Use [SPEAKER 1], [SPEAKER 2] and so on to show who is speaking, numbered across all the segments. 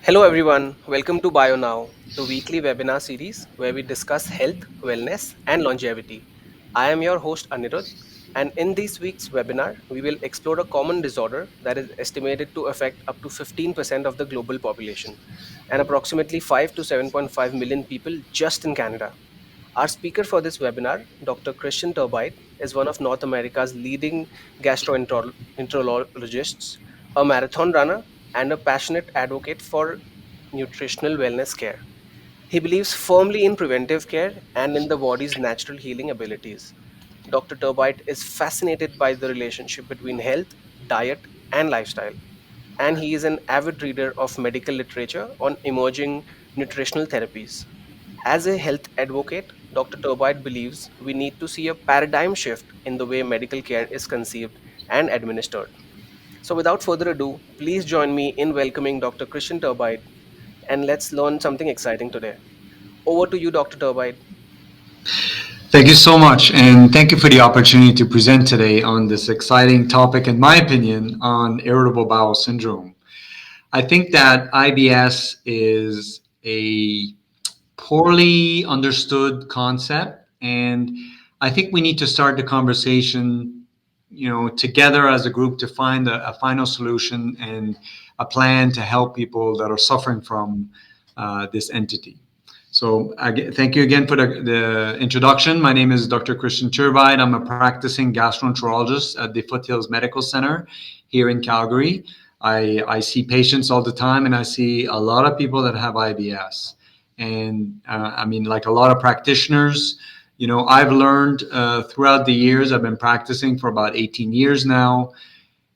[SPEAKER 1] Hello everyone, welcome to BioNOW, the weekly webinar series where we discuss health, wellness, and longevity. I am your host Anirudh, and in this week's webinar, we will explore a common disorder that is estimated to affect up to 15% of the global population and approximately 5 to 7.5 million people just in Canada. Our speaker for this webinar, Dr. Christian Turbide, is one of North America's leading gastroenterologists, a marathon runner, and a passionate advocate for nutritional wellness care. He believes firmly in preventive care and in the body's natural healing abilities. Dr. Turbide is fascinated by the relationship between health, diet, and lifestyle, and he is an avid reader of medical literature on emerging nutritional therapies. As a health advocate, Dr. Turbide believes we need to see a paradigm shift in the way medical care is conceived and administered. So, without further ado, please join me in welcoming Dr. Christian Turbide and let's learn something exciting today. Over to you, Dr. Turbide.
[SPEAKER 2] Thank you so much, and thank you for the opportunity to present today on this exciting topic, in my opinion, on irritable bowel syndrome. I think that IBS is a poorly understood concept, and I think we need to start the conversation, together as a group to find a final solution and a plan to help people that are suffering from this entity. So thank you again for the introduction. My name is Dr. Christian Turbide. I'm a practicing gastroenterologist at the Foothills Medical Center here in Calgary. I see patients all the time, and I see a lot of people that have IBS. And like a lot of practitioners, I've learned throughout the years, I've been practicing for about 18 years now.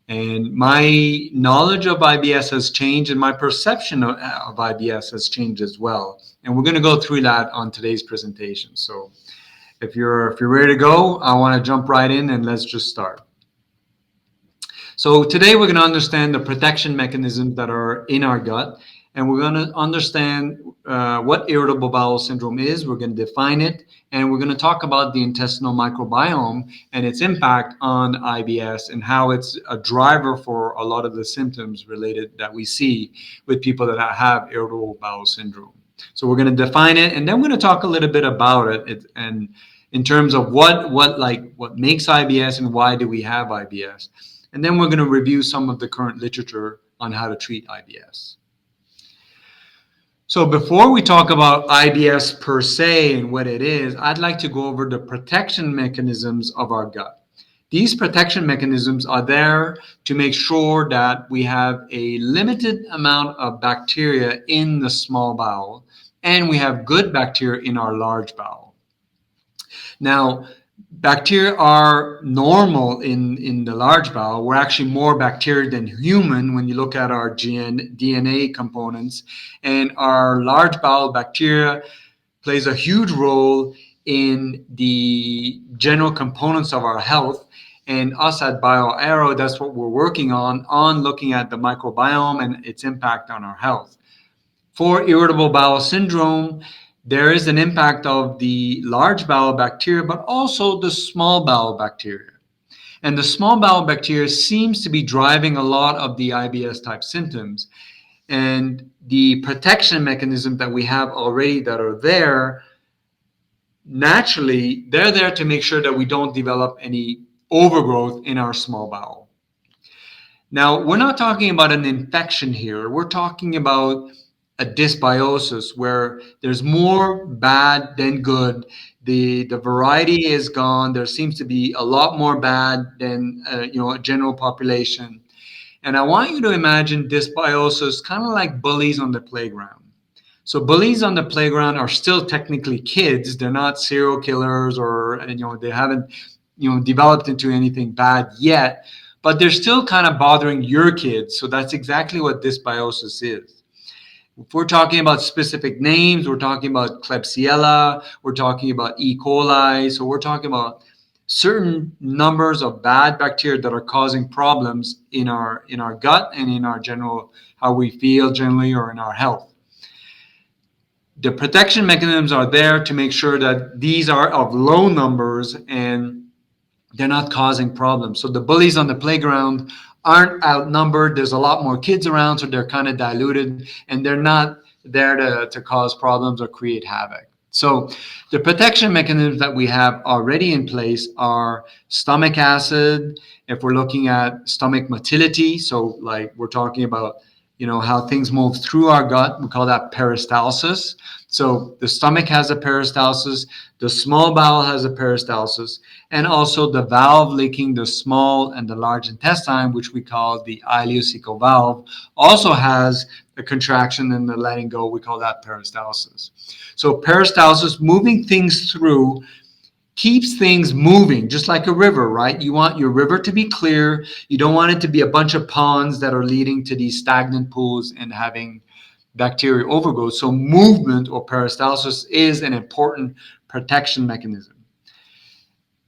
[SPEAKER 2] And my knowledge of IBS has changed, and my perception of IBS has changed as well. And we're going to go through that on today's presentation. So if you're ready to go, I want to jump right in and let's just start. So today we're going to understand the protection mechanisms that are in our gut, and we're going to understand what irritable bowel syndrome is. We're going to define it, and we're going to talk about the intestinal microbiome and its impact on IBS and how it's a driver for a lot of the symptoms related that we see with people that have irritable bowel syndrome. So we're going to define it, and then we're going to talk a little bit about it and in terms of what makes IBS and why do we have IBS. And then we're going to review some of the current literature on how to treat IBS. So before we talk about IBS per se and what it is, I'd like to go over the protection mechanisms of our gut. These protection mechanisms are there to make sure that we have a limited amount of bacteria in the small bowel, and we have good bacteria in our large bowel. Now, bacteria are normal in the large bowel. We're actually more bacteria than human when you look at our DNA components. And our large bowel bacteria plays a huge role in the general components of our health. And us at BioAero, that's what we're working on looking at the microbiome and its impact on our health. For irritable bowel syndrome, there is an impact of the large bowel bacteria, but also the small bowel bacteria. And the small bowel bacteria seems to be driving a lot of the IBS type symptoms. And the protection mechanism that we have already that are there, naturally, they're there to make sure that we don't develop any overgrowth in our small bowel. Now, we're not talking about an infection here. We're talking about a dysbiosis where there's more bad than good. The variety is gone. There seems to be a lot more bad than a general population. And I want you to imagine dysbiosis kind of like bullies on the playground. So bullies on the playground are still technically kids. They're not serial killers or they haven't developed into anything bad yet, but they're still kind of bothering your kids. So that's exactly what dysbiosis is. If we're talking about specific names, we're talking about Klebsiella, we're talking about E. coli. So we're talking about certain numbers of bad bacteria that are causing problems in our gut and in our general, how we feel generally or in our health. The protection mechanisms are there to make sure that these are of low numbers and they're not causing problems. So the bullies on the playground aren't outnumbered. There's a lot more kids around, so they're kind of diluted, and they're not there to cause problems or create havoc. So the protection mechanisms that we have already in place are stomach acid. If we're looking at stomach motility, so like we're talking about, how things move through our gut, we call that peristalsis. So the stomach has a peristalsis, the small bowel has a peristalsis, and also the valve linking the small and the large intestine, which we call the ileocecal valve, also has a contraction and the letting go. We call that peristalsis. So peristalsis, moving things through, keeps things moving, just like a river, right? You want your river to be clear. You don't want it to be a bunch of ponds that are leading to these stagnant pools and having bacterial overgrowth. So movement or peristalsis is an important protection mechanism.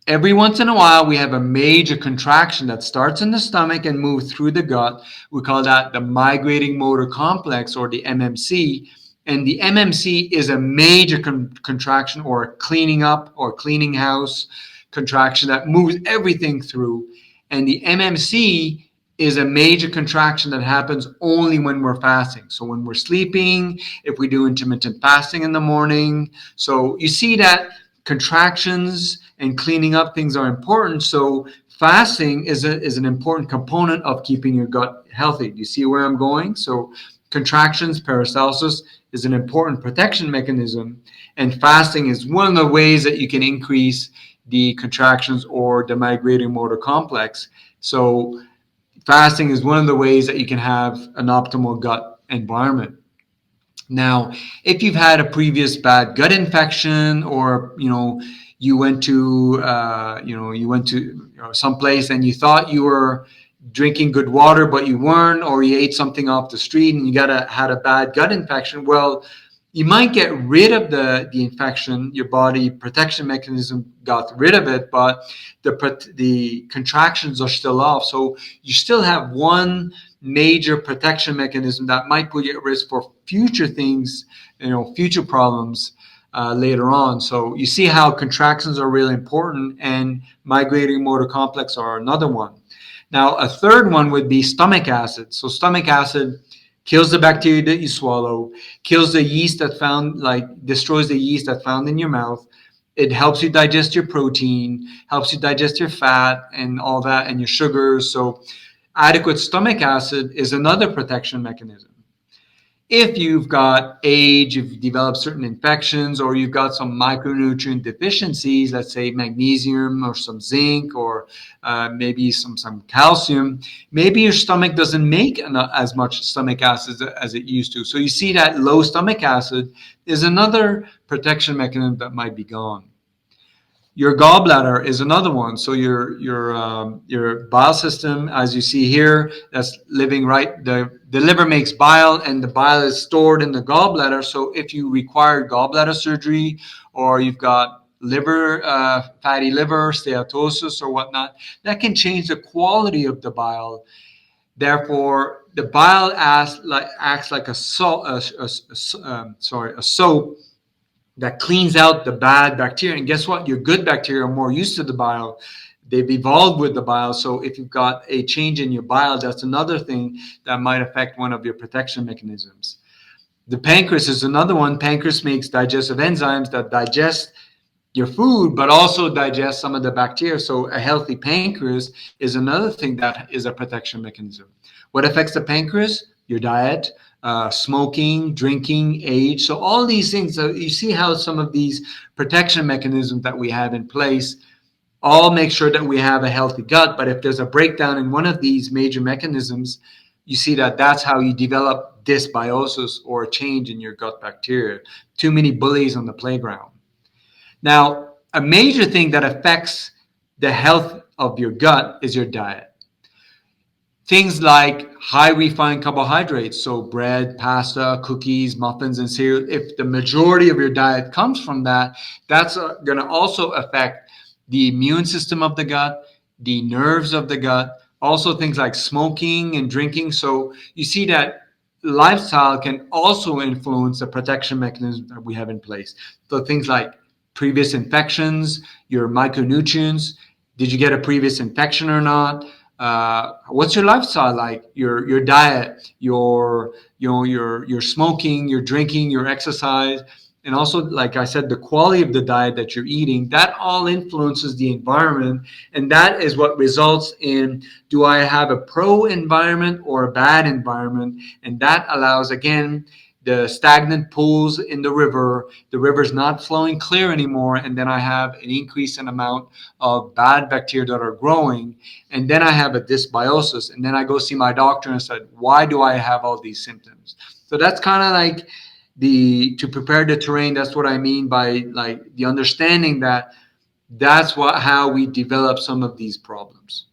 [SPEAKER 2] Every once in a while, we have a major contraction that starts in the stomach and moves through the gut. We call that the migrating motor complex, or the MMC. And the MMC is a major contraction, or a cleaning up or cleaning house contraction that moves everything through. And the MMC is a major contraction that happens only when we're fasting. So when we're sleeping, if we do intermittent fasting in the morning. So you see that contractions and cleaning up things are important. So fasting is an important component of keeping your gut healthy. Do you see where I'm going? So contractions, peristalsis is an important protection mechanism, and fasting is one of the ways that you can increase the contractions or the migrating motor complex. So fasting is one of the ways that you can have an optimal gut environment. Now, if you've had a previous bad gut infection, or you went to someplace and you thought you were drinking good water, but you weren't, or you ate something off the street and you had a bad gut infection, well, you might get rid of the infection. Your body protection mechanism got rid of it, but the contractions are still off. So you still have one major protection mechanism that might put you at risk for future things, future problems later on. So you see how contractions are really important, and migrating motor complex are another one. Now, a third one would be stomach acid. So stomach acid kills the bacteria that you swallow, kills the yeast destroys the yeast that found in your mouth. It helps you digest your protein, helps you digest your fat and all that, and your sugars. So adequate stomach acid is another protection mechanism. If you've got age, if you've developed certain infections, or you've got some micronutrient deficiencies, let's say magnesium or some zinc, or maybe some calcium, maybe your stomach doesn't make as much stomach acid as it used to. So you see that low stomach acid is another protection mechanism that might be gone. Your gallbladder is another one. So your bile system, as you see here, that's living right. The liver makes bile, and the bile is stored in the gallbladder. So if you require gallbladder surgery, or you've got fatty liver, steatosis, or whatnot, that can change the quality of the bile. Therefore, the bile acts like a soap that cleans out the bad bacteria. And guess what? Your good bacteria are more used to the bile. They've evolved with the bile. So if you've got a change in your bile, that's another thing that might affect one of your protection mechanisms. The pancreas is another one. Pancreas makes digestive enzymes that digest your food, but also digest some of the bacteria. So a healthy pancreas is another thing that is a protection mechanism. What affects the pancreas? Your diet, smoking, drinking, age. So all these things, you see how some of these protection mechanisms that we have in place all make sure that we have a healthy gut. But if there's a breakdown in one of these major mechanisms, you see that that's how you develop dysbiosis, or a change in your gut bacteria. Too many bullies on the playground. Now, a major thing that affects the health of your gut is your diet. Things like high refined carbohydrates, so bread, pasta, cookies, muffins, and cereal. If the majority of your diet comes from that, that's going to also affect the immune system of the gut, the nerves of the gut, also things like smoking and drinking. So you see that lifestyle can also influence the protection mechanism that we have in place. So things like previous infections, your micronutrients, did you get a previous infection or not? What's your lifestyle like? Your diet, your smoking, your drinking, your exercise, and also, like I said, the quality of the diet that you're eating. That all influences the environment, and that is what results in, do I have a pro environment or a bad environment? And that allows, again, the stagnant pools in the river's not flowing clear anymore, and then I have an increase in amount of bad bacteria that are growing, and then I have a dysbiosis, and then I go see my doctor and said, why do I have all these symptoms? So that's kind of like the to prepare the terrain. That's what I mean by like the understanding that that's what how we develop some of these problems,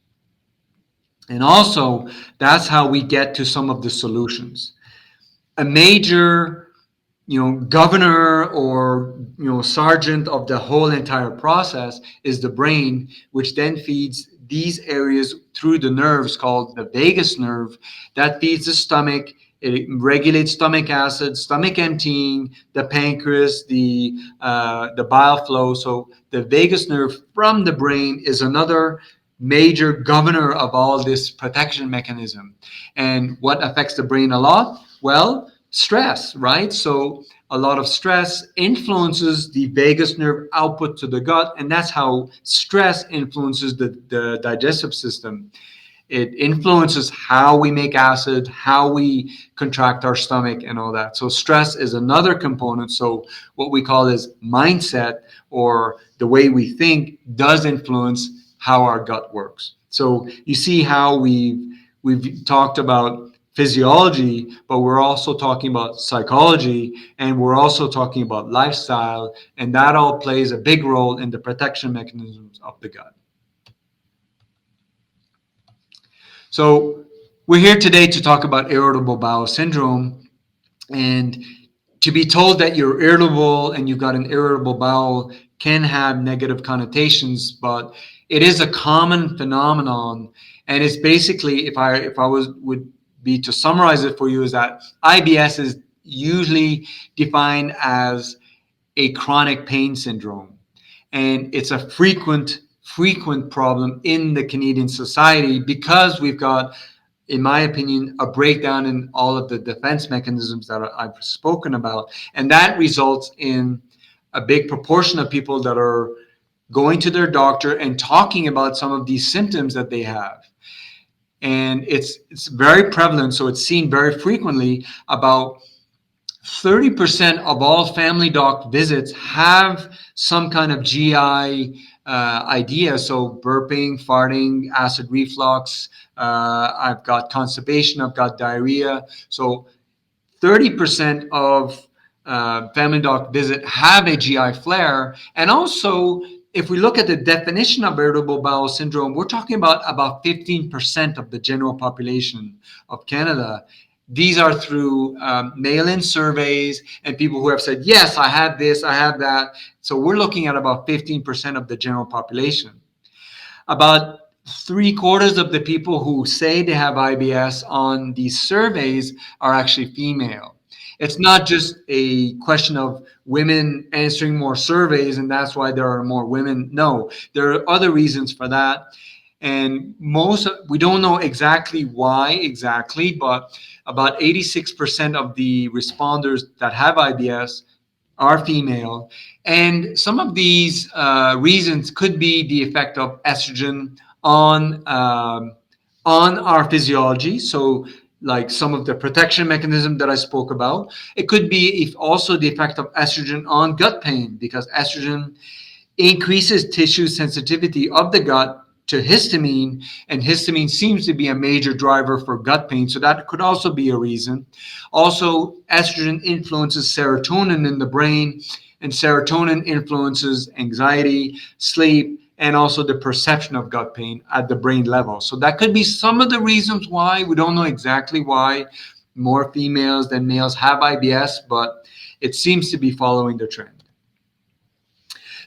[SPEAKER 2] and also that's how we get to some of the solutions. A major governor or sergeant of the whole entire process is the brain, which then feeds these areas through the nerves called the vagus nerve that feeds the stomach. It regulates stomach acid, stomach emptying, the pancreas, the bile flow. So the vagus nerve from the brain is another major governor of all this protection mechanism. And what affects the brain a lot? Well, stress, right? So a lot of stress influences the vagus nerve output to the gut, and that's how stress influences the digestive system. It influences how we make acid, how we contract our stomach, and all that. So stress is another component. So what we call is mindset, or the way we think, does influence how our gut works. So you see how we've talked about physiology, but we're also talking about psychology, and we're also talking about lifestyle, and that all plays a big role in the protection mechanisms of the gut. So we're here today to talk about irritable bowel syndrome, and to be told that you're irritable and you've got an irritable bowel can have negative connotations, but it is a common phenomenon, and it's basically, if I would be to summarize it for you, is that IBS is usually defined as a chronic pain syndrome, and it's a frequent problem in the Canadian society because we've got, in my opinion, a breakdown in all of the defense mechanisms that I've spoken about, and that results in a big proportion of people that are going to their doctor and talking about some of these symptoms that they have. And it's very prevalent, so it's seen very frequently. About 30% of all family doc visits have some kind of GI idea. So burping, farting, acid reflux, I've got constipation, I've got diarrhea. So 30% of family doc visit have a GI flare. And also, if we look at the definition of irritable bowel syndrome, we're talking about 15% of the general population of Canada. These are through mail-in surveys and people who have said, yes, I have this, I have that. So we're looking at about 15% of the general population. About 3/4 of the people who say they have IBS on these surveys are actually female. It's not just a question of women answering more surveys and that's why there are more women. No, there are other reasons for that. And we don't know exactly why exactly, but about 86% of the responders that have IBS are female. And some of these reasons could be the effect of estrogen on our physiology. So like some of the protection mechanism that I spoke about. It could be if also the effect of estrogen on gut pain, because estrogen increases tissue sensitivity of the gut to histamine, and histamine seems to be a major driver for gut pain. So that could also be a reason. Also, estrogen influences serotonin in the brain, and serotonin influences anxiety, sleep, and also the perception of gut pain at the brain level. So that could be some of the reasons why. We don't know exactly why more females than males have IBS, but it seems to be following the trend.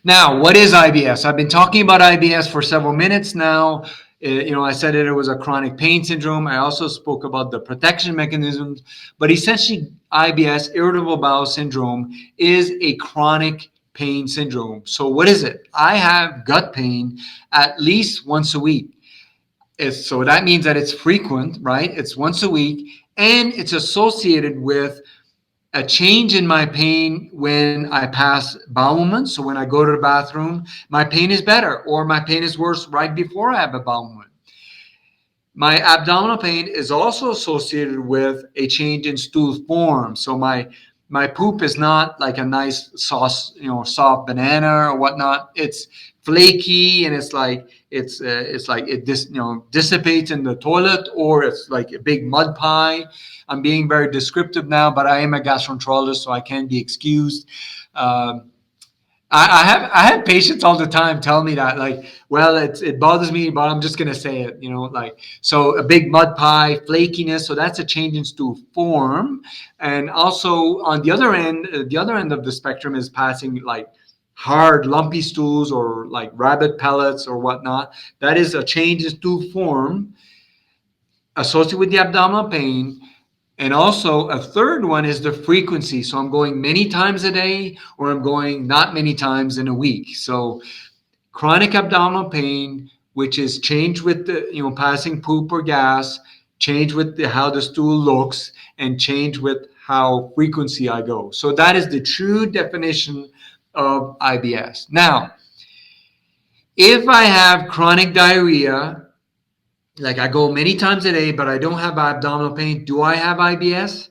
[SPEAKER 2] Now, what is IBS? I've been talking about IBS for several minutes now. I said that it was a chronic pain syndrome. I also spoke about the protection mechanisms, but essentially IBS, irritable bowel syndrome, is a chronic pain syndrome. So what is it? I have gut pain at least once a week. So that means that it's frequent, right? It's once a week, and it's associated with a change in my pain when I pass bowel movement. So when I go to the bathroom, my pain is better, or my pain is worse right before I have a bowel movement. My abdominal pain is also associated with a change in stool form. So my poop is not like a nice sauce, soft banana or whatnot. It's flaky, and it's like dissipates in the toilet, or it's like a big mud pie. I'm being very descriptive now, but I am a gastroenterologist, so I can be excused. Um, I have patients all the time tell me that, like, well, it bothers me, but I'm just gonna say it, like, so a big mud pie, flakiness, so that's a change in stool form. And also on the other end of the spectrum is passing like hard lumpy stools, or like rabbit pellets or whatnot. That is a change in stool form associated with the abdominal pain. And also a third one is the frequency. So I'm going many times a day, or I'm going not many times in a week. So chronic abdominal pain, which is change with the, passing poop or gas, change with how the stool looks, and change with how frequency I go. So that is the true definition of IBS. Now, if I have chronic diarrhea, like I go many times a day, but I don't have abdominal pain, do I have IBS?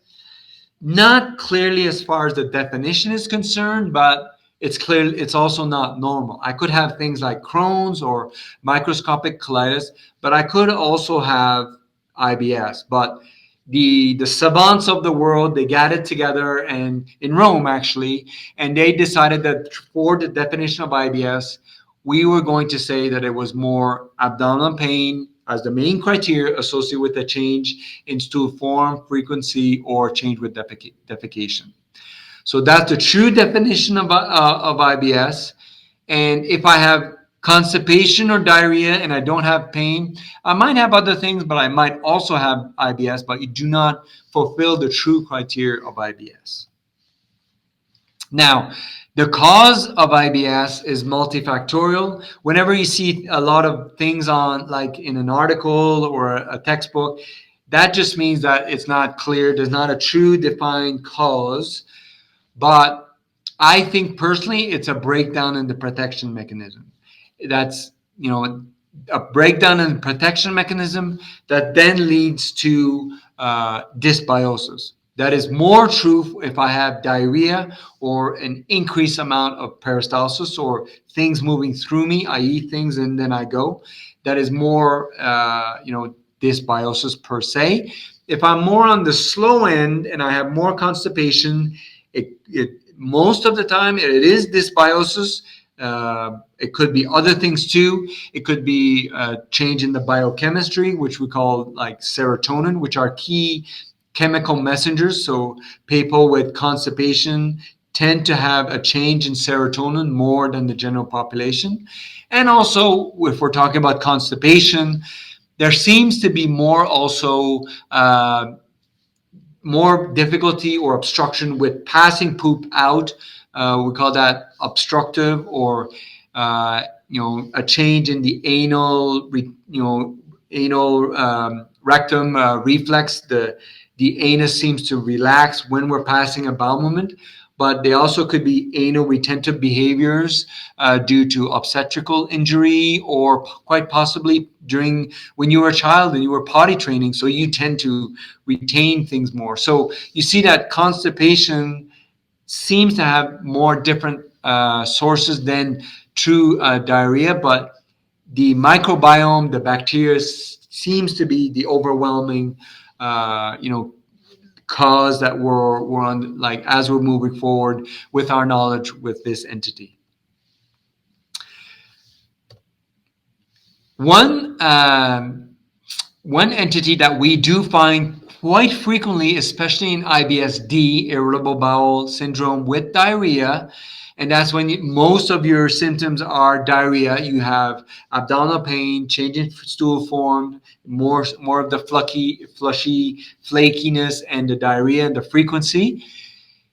[SPEAKER 2] Not clearly as far as the definition is concerned, but it's clear it's also not normal. I could have things like Crohn's or microscopic colitis, but I could also have IBS. But the savants of the world, they got it together, and in Rome actually, and they decided that for the definition of IBS, we were going to say that it was more abdominal pain as the main criteria associated with a change in stool form, frequency, or change with defecation. So that's the true definition of IBS. And if I have constipation or diarrhea and I don't have pain, I might have other things, but I might also have IBS, but you do not fulfill the true criteria of IBS. Now, the cause of IBS is multifactorial. Whenever you see a lot of things on, like in an article or a textbook, that just means that it's not clear. There's not a true defined cause. But I think personally, it's a breakdown in the protection mechanism. That's, a breakdown in the protection mechanism that then leads to dysbiosis. That is more true if I have diarrhea or an increased amount of peristalsis, or things moving through me. I eat things and then I go. That is more, dysbiosis per se. If I'm more on the slow end and I have more constipation, it most of the time it is dysbiosis. It could be other things too. It could be a change in the biochemistry, which we call like serotonin, which are key chemical messengers. So people with constipation tend to have a change in serotonin more than the general population. And also, if we're talking about constipation, there seems to be more also more difficulty or obstruction with passing poop out. We call that obstructive, or a change in the anal rectum reflex. The anus seems to relax when we're passing a bowel movement, but they also could be anal retentive behaviors due to obstetrical injury, or quite possibly during when you were a child and you were potty training, so you tend to retain things more. So you see that constipation seems to have more different sources than true diarrhea, but the microbiome, the bacteria, seems to be the overwhelming cause that we're on, like, as we're moving forward with our knowledge with this entity. One entity that we do find quite frequently, especially in IBS-D, irritable bowel syndrome with diarrhea, and that's when most of your symptoms are diarrhea. You have abdominal pain, change in stool form, more of the flushy flakiness, and the diarrhea and the frequency.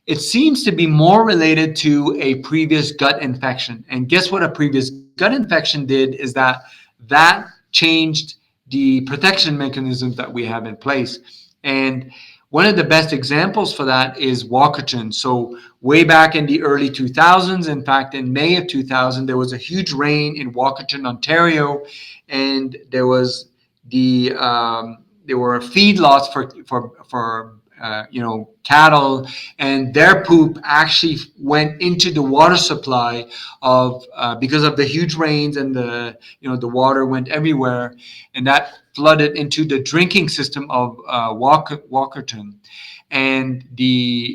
[SPEAKER 2] It seems to be more related to a previous gut infection. And guess what a previous gut infection did is that changed the protection mechanisms that we have in place. And one of the best examples for that is Walkerton. So way back in the early 2000s, in fact, in May of 2000, there was a huge rain in Walkerton, Ontario, and there were feedlots for cattle, and their poop actually went into the water supply of because of the huge rains, and the water went everywhere, and that flooded into the drinking system of Walkerton. And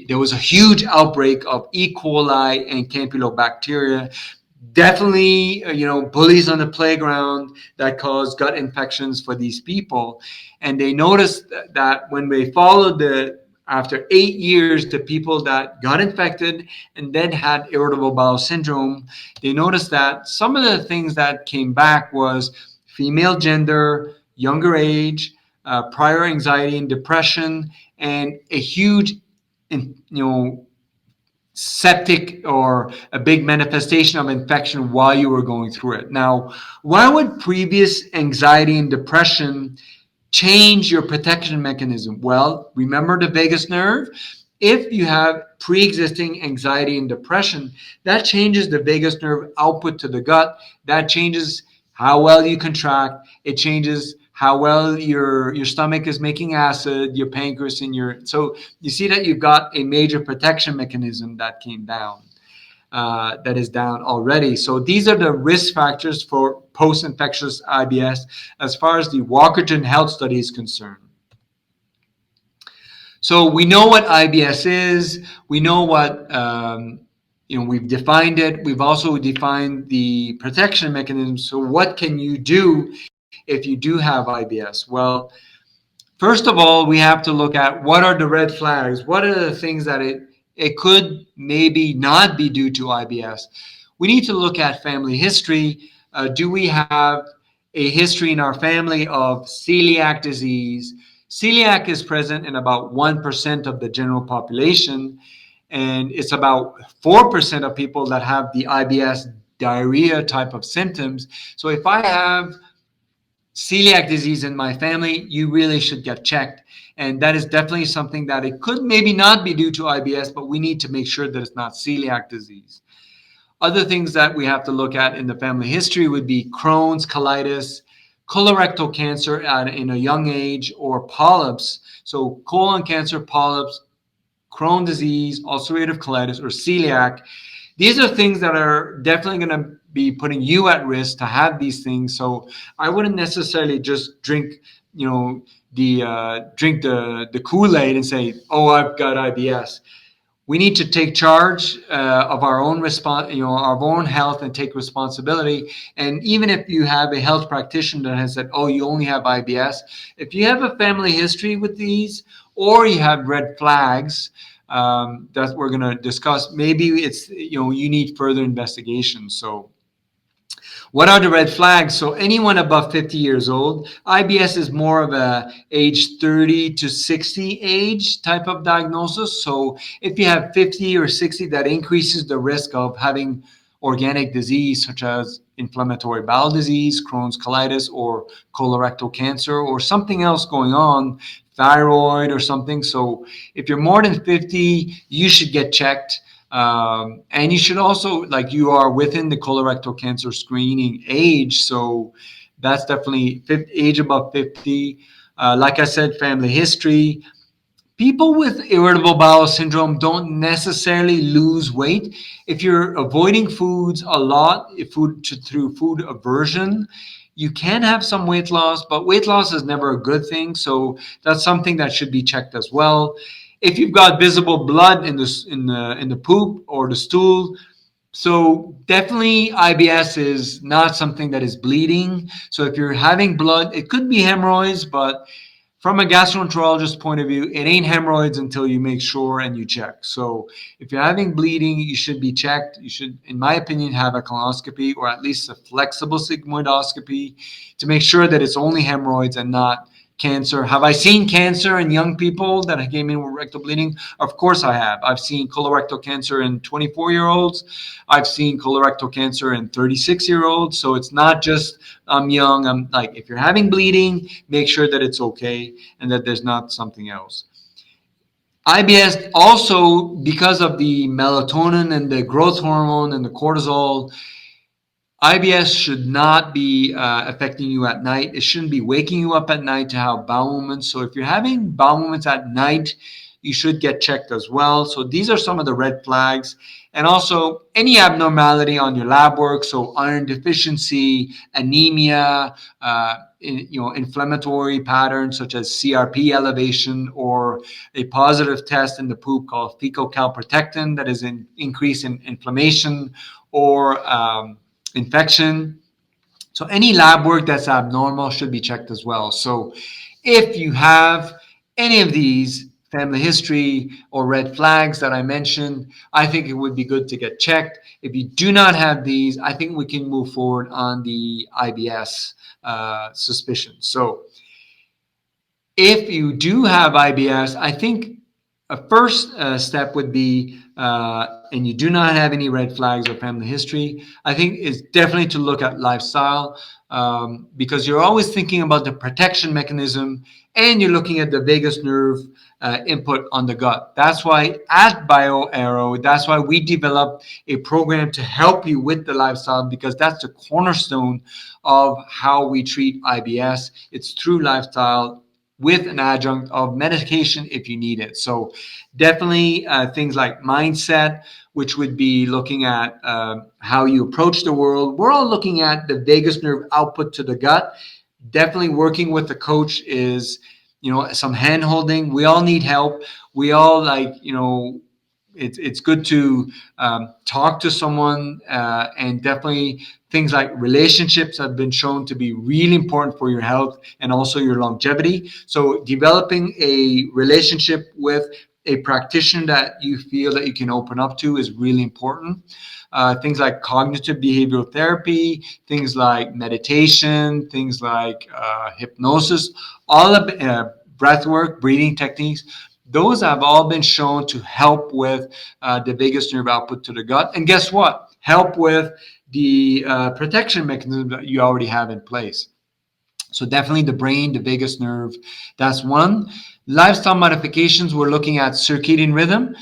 [SPEAKER 2] there was a huge outbreak of E. coli and Campylobacteria. Definitely, bullies on the playground that cause gut infections for these people. And they noticed that when they followed after 8 years, the people that got infected and then had irritable bowel syndrome, they noticed that some of the things that came back was female gender, younger age, prior anxiety and depression, and a huge, septic or a big manifestation of infection while you were going through it. Now, why would previous anxiety and depression change your protection mechanism? Well, remember the vagus nerve? If you have pre-existing anxiety and depression, that changes the vagus nerve output to the gut. That changes how well you contract. It changes how well your stomach is making acid, your pancreas, and so you see that you've got a major protection mechanism that came down, that is down already. So these are the risk factors for post-infectious IBS as far as the Walkerton Health Study is concerned. So we know what IBS is. We know what, we've defined it. We've also defined the protection mechanism. So what can you do if you do have IBS? Well, first of all, we have to look at what are the red flags. What are the things that it could maybe not be due to IBS? We need to look at family history. Do we have a history in our family of celiac disease? Celiac is present in about 1% of the general population, and it's about 4% of people that have the IBS diarrhea type of symptoms. So if I have celiac disease in my family, you really should get checked. And that is definitely something that it could maybe not be due to IBS, but we need to make sure that it's not celiac disease. Other things that we have to look at in the family history would be Crohn's, colitis, colorectal cancer in a young age, or polyps. So colon cancer, polyps, Crohn's disease, ulcerative colitis, or celiac. These are things that are definitely going to be putting you at risk to have these things. So I wouldn't necessarily just drink, the Kool-Aid and say, "Oh, I've got IBS." We need to take charge of our own our own health, and take responsibility. And even if you have a health practitioner that has said, "Oh, you only have IBS," if you have a family history with these, or you have red flags that we're going to discuss, maybe it's you need further investigation. So what are the red flags? So anyone above 50 years old, IBS is more of a age 30 to 60 age type of diagnosis. So if you have 50 or 60, that increases the risk of having organic disease such as inflammatory bowel disease, Crohn's colitis, or colorectal cancer, or something else going on, thyroid or something. So if you're more than 50, you should get checked. And you should also, like, you are within the colorectal cancer screening age. So that's definitely age above 50. Like I said, family history. People with irritable bowel syndrome don't necessarily lose weight. If you're avoiding foods a lot, through food aversion, you can have some weight loss, but weight loss is never a good thing. So that's something that should be checked as well. If you've got visible blood in the poop or the stool, so definitely IBS is not something that is bleeding. So if you're having blood, it could be hemorrhoids, but from a gastroenterologist point of view, it ain't hemorrhoids until you make sure and you check. So if you're having bleeding, you should be checked. You should, in my opinion, have a colonoscopy, or at least a flexible sigmoidoscopy, to make sure that it's only hemorrhoids and not cancer. Have I seen cancer in young people that came in with rectal bleeding? Of course I have. I've seen colorectal cancer in 24-year-olds. I've seen colorectal cancer in 36-year-olds. So it's not just I'm young. I'm like, if you're having bleeding, make sure that it's okay and that there's not something else. IBS also, because of the melatonin and the growth hormone and the cortisol, IBS should not be affecting you at night. It shouldn't be waking you up at night to have bowel movements. So if you're having bowel movements at night, you should get checked as well. So these are some of the red flags. And also any abnormality on your lab work, so iron deficiency, anemia, inflammatory patterns such as CRP elevation, or a positive test in the poop called fecal calprotectin that is an increase in inflammation or infection. So any lab work that's abnormal should be checked as well. So if you have any of these family history or red flags that I mentioned, I think it would be good to get checked. If you do not have these, I think we can move forward on the IBS suspicion. So if you do have IBS, I think a first step would be, and you do not have any red flags or family history, I think is definitely to look at lifestyle, because you're always thinking about the protection mechanism and you're looking at the vagus nerve input on the gut. That's why at BioAero, that's why we developed a program to help you with the lifestyle, because that's the cornerstone of how we treat IBS. It's through lifestyle with an adjunct of medication if you need it. So definitely things like mindset, which would be looking at how you approach the world. We're all looking at the vagus nerve output to the gut. Definitely working with the coach is, some hand holding. We all need help. We all it's good to talk to someone, and definitely things like relationships have been shown to be really important for your health and also your longevity. So developing a relationship with a practitioner that you feel that you can open up to is really important. Things like cognitive behavioral therapy, things like meditation, things like hypnosis, all of breath work, breathing techniques. Those have all been shown to help with the vagus nerve output to the gut. And guess what? Help with the protection mechanism that you already have in place. So definitely the brain, the vagus nerve, that's one. Lifestyle modifications, we're looking at circadian rhythm.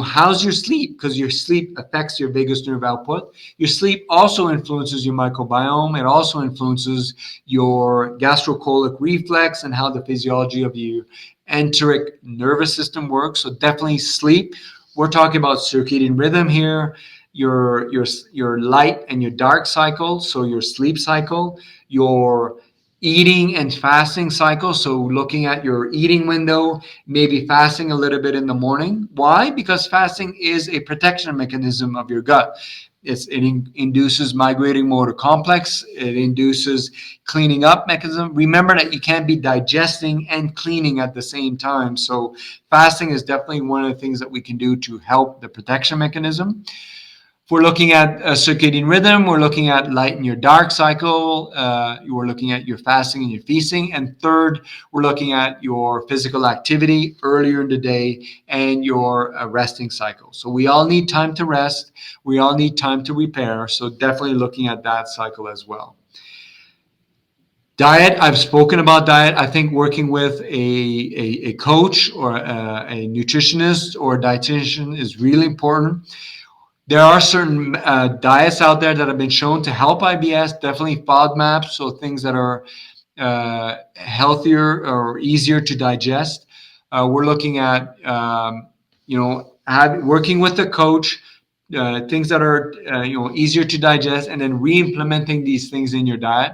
[SPEAKER 2] How's your sleep? Because your sleep affects your vagus nerve output. Your sleep also influences your microbiome. It also influences your gastrocolic reflex and how the physiology of your enteric nervous system works. So definitely sleep. We're talking about circadian rhythm here, your light and your dark cycle, so your sleep cycle, your eating and fasting cycle. So looking at your eating window, maybe fasting a little bit in the morning. Why? Because fasting is a protection mechanism of your gut. It induces migrating motor complex. It induces cleaning up mechanism. Remember that you can't be digesting and cleaning at the same time. So fasting is definitely one of the things that we can do to help the protection mechanism. If we're looking at circadian rhythm, we're looking at light and your dark cycle. We're looking at your fasting and your feasting. And third, we're looking at your physical activity earlier in the day and your resting cycle. So we all need time to rest. We all need time to repair. So definitely looking at that cycle as well. Diet, I've spoken about diet. I think working with a coach or a nutritionist or a dietitian is really important. There are certain diets out there that have been shown to help IBS, definitely FODMAPs, so things that are healthier or easier to digest. We're looking at, working with a coach, things that are, easier to digest, and then re-implementing these things in your diet.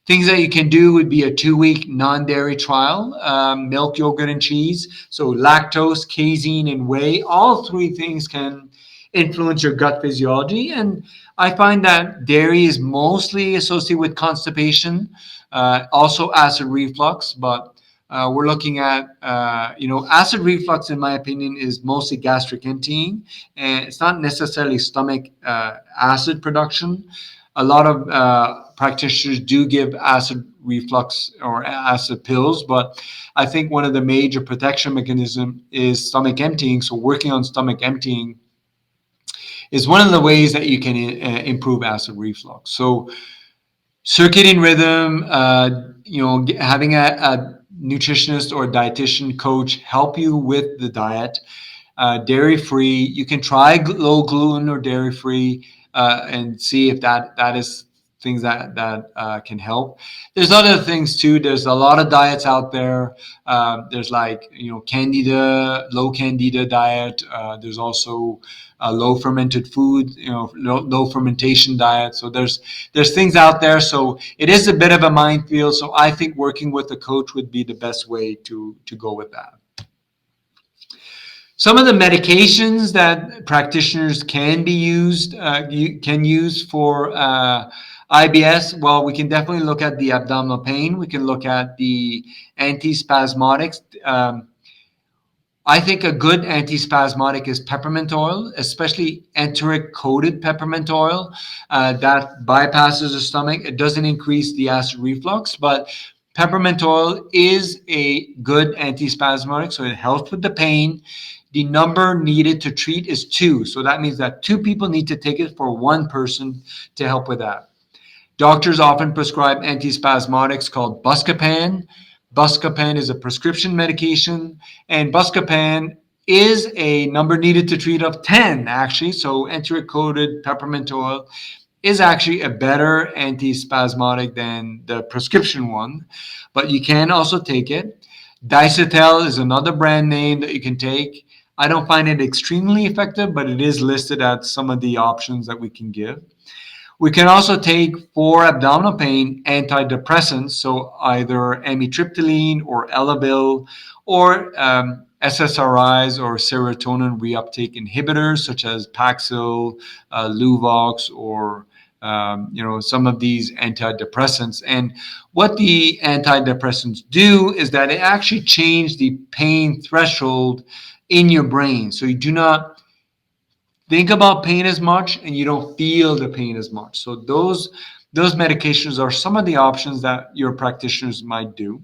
[SPEAKER 2] Things that you can do would be a 2-week non-dairy trial, milk, yogurt, and cheese. So lactose, casein, and whey, all three things can influence your gut physiology. And I find that dairy is mostly associated with constipation, also acid reflux, but we're looking at, acid reflux, in my opinion, is mostly gastric emptying, and it's not necessarily stomach acid production. A lot of practitioners do give acid reflux or acid pills, but I think one of the major protection mechanism is stomach emptying. So working on stomach emptying is one of the ways that you can improve acid reflux. So circadian rhythm, having a nutritionist or a dietitian coach help you with the diet. Dairy free. You can try low gluten or dairy free and see if that is things that can help. There's other things too. There's a lot of diets out there. There's like candida, low candida diet. There's also low fermented food, low fermentation diet. So there's things out there. So it is a bit of a minefield. So I think working with a coach would be the best way to go with that. Some of the medications that practitioners can use for IBS. Well, we can definitely look at the abdominal pain. We can look at the antispasmodics. I think a good antispasmodic is peppermint oil, especially enteric-coated peppermint oil. That bypasses the stomach. It doesn't increase the acid reflux, but peppermint oil is a good antispasmodic, so it helps with the pain. The number needed to treat is 2. So that means that 2 people need to take it for 1 person to help with that. Doctors often prescribe antispasmodics called Buscopan. Buscopan is a prescription medication, and Buscopan is a number needed to treat of 10, actually. So enteric-coated peppermint oil is actually a better antispasmodic than the prescription one, but you can also take it. Dicetel is another brand name that you can take. I don't find it extremely effective, but it is listed as some of the options that we can give. We can also take, for abdominal pain, antidepressants, so either amitriptyline or Elavil, or SSRIs or serotonin reuptake inhibitors such as Paxil, Luvox, or some of these antidepressants. And what the antidepressants do is that it actually change the pain threshold in your brain. So you do not think about pain as much and you don't feel the pain as much. So those medications are some of the options that your practitioners might do.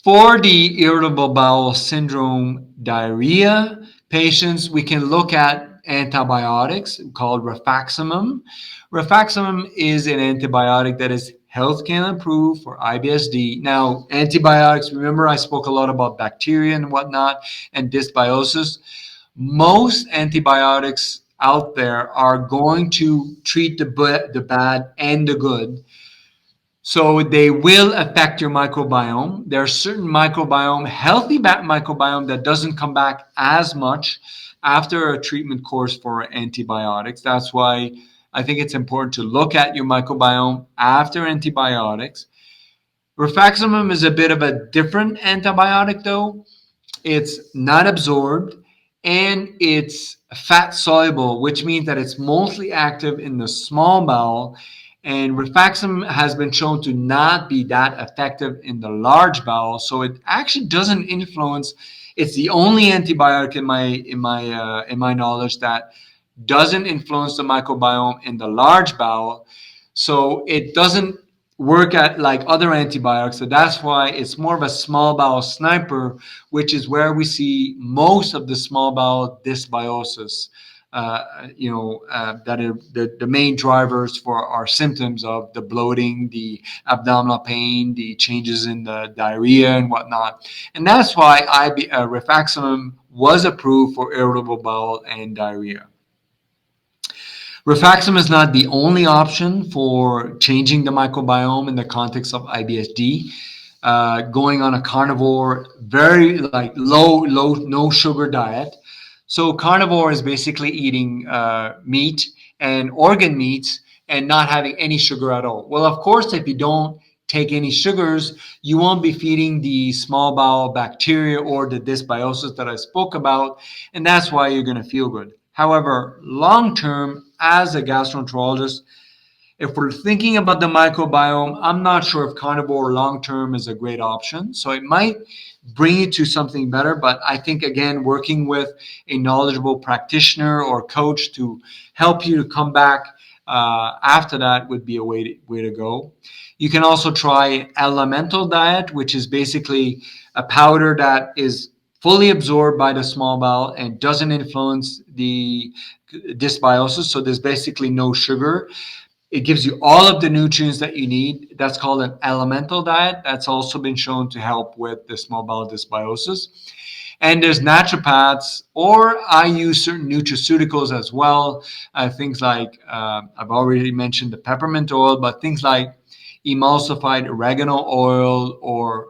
[SPEAKER 2] For the irritable bowel syndrome diarrhea patients, we can look at antibiotics called rifaximin. Rifaximin is an antibiotic that is health can approved for IBSD. Now, antibiotics, remember I spoke a lot about bacteria and whatnot and dysbiosis. Most antibiotics out there are going to treat the bad and the good. So they will affect your microbiome. There's certain microbiome, healthy microbiome that doesn't come back as much after a treatment course for antibiotics. That's why I think it's important to look at your microbiome after antibiotics. Rifaximin is a bit of a different antibiotic though. It's not absorbed and it's fat soluble, which means that it's mostly active in the small bowel. And rifaximin has been shown to not be that effective in the large bowel, so it actually doesn't influence. It's the only antibiotic in my knowledge that doesn't influence the microbiome in the large bowel. So it doesn't work at like other antibiotics. So that's why it's more of a small bowel sniper, which is where we see most of the small bowel dysbiosis. That are the main drivers for our symptoms of the bloating, the abdominal pain, the changes in the diarrhea and whatnot. And that's why rifaximin was approved for irritable bowel and diarrhea. Rifaximin is not the only option for changing the microbiome in the context of IBSD. Going on a carnivore, very like low, no sugar diet. So carnivore is basically eating meat and organ meats and not having any sugar at all. Well, of course, if you don't take any sugars, you won't be feeding the small bowel bacteria or the dysbiosis that I spoke about, and that's why you're going to feel good. However, long term, as a gastroenterologist, if we're thinking about the microbiome, I'm not sure if carnivore long term is a great option. So it might bring you to something better. But I think, again, working with a knowledgeable practitioner or coach to help you to come back After that would be a way to go. You can also try elemental diet, which is basically a powder that is fully absorbed by the small bowel and doesn't influence the dysbiosis. So there's basically no sugar. It gives you all of the nutrients that you need. That's called an elemental diet. That's also been shown to help with the small bowel dysbiosis. And there's naturopaths, or I use certain nutraceuticals as well. Things like, I've already mentioned the peppermint oil, but things like emulsified oregano oil, or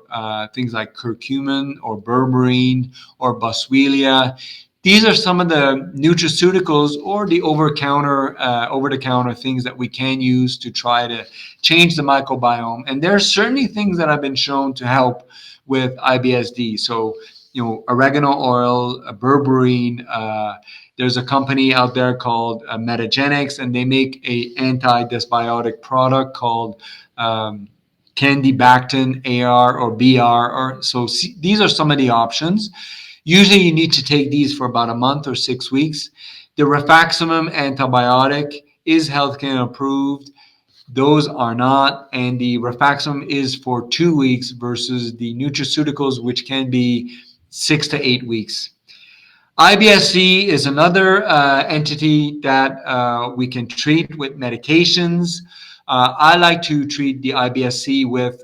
[SPEAKER 2] things like curcumin or berberine or boswellia. These are some of the nutraceuticals or the over the counter things that we can use to try to change the microbiome. And there are certainly things that have been shown to help with IBSD. So, oregano oil, berberine. There's a company out there called Metagenics, and they make a anti-dysbiotic product called Candibactin AR or BR. These are some of the options. Usually you need to take these for about a month or 6 weeks. The rifaximin antibiotic is healthcare approved. Those are not. And the rifaximin is for 2 weeks versus the nutraceuticals, which can be 6 to 8 weeks. IBS-C is another entity that we can treat with medications. I like to treat the IBS-C with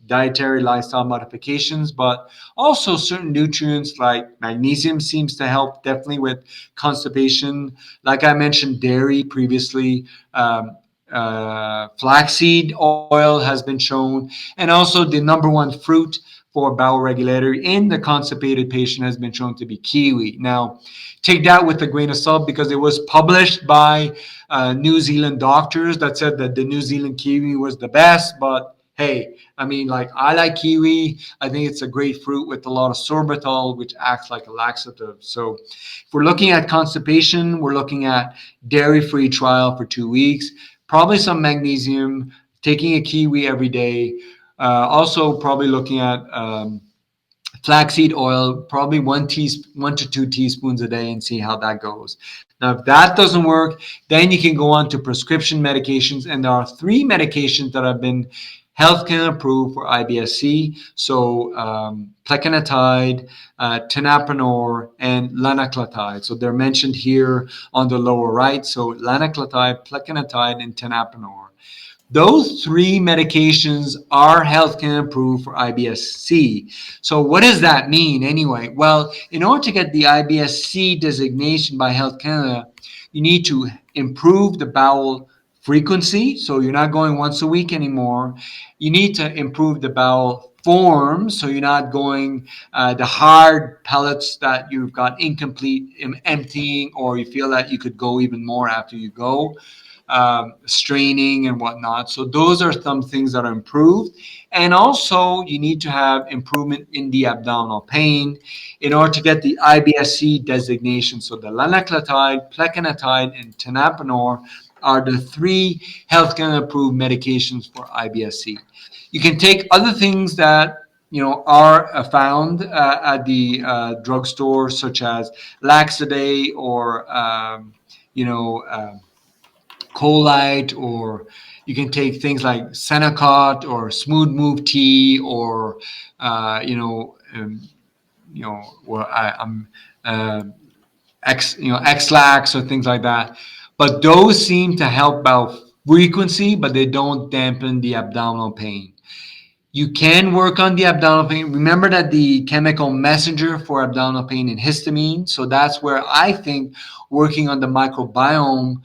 [SPEAKER 2] dietary lifestyle modifications, but also certain nutrients like magnesium seems to help definitely with constipation. Like I mentioned, dairy previously. Flaxseed oil has been shown, and also the number one fruit for bowel regulator in the constipated patient has been shown to be kiwi. Now, take that with a grain of salt because it was published by New Zealand doctors that said that the New Zealand kiwi was the best. But hey, I mean, like, I like kiwi. I think it's a great fruit with a lot of sorbitol, which acts like a laxative. So if we're looking at constipation, we're looking at dairy-free trial for 2 weeks, probably some magnesium, taking a kiwi every day. Also, probably looking at flaxseed oil, probably 1 to 2 teaspoons a day, and see how that goes. Now, if that doesn't work, then you can go on to prescription medications, and there are 3 medications that have been healthcare approved for IBS-C. So plecanatide, tenapanor, and lanaclotide. So they're mentioned here on the lower right. So lanaclotide, plecanatide, and tenapanor. Those 3 medications are healthcare approved for IBS-C. So what does that mean anyway? Well, in order to get the IBS-C designation by Health Canada, you need to improve the bowel frequency. So you're not going once a week anymore. You need to improve the bowel form. So you're not going the hard pellets that you've got incomplete emptying, or you feel that you could go even more after you go. Straining and whatnot. So those are some things that are improved. And also you need to have improvement in the abdominal pain in order to get the IBS-C designation. So the lanaclotide, plecanatide, and tenapanor are the 3 healthcare approved medications for IBS-C. You can take other things that are found at the drugstore, such as Laxaday or Colite, or you can take things like Senocot or Smooth Move Tea, or where I'm X-Lax or things like that. But those seem to help bowel frequency, but they don't dampen the abdominal pain. You can work on the abdominal pain. Remember that the chemical messenger for abdominal pain is histamine. So that's where I think working on the microbiome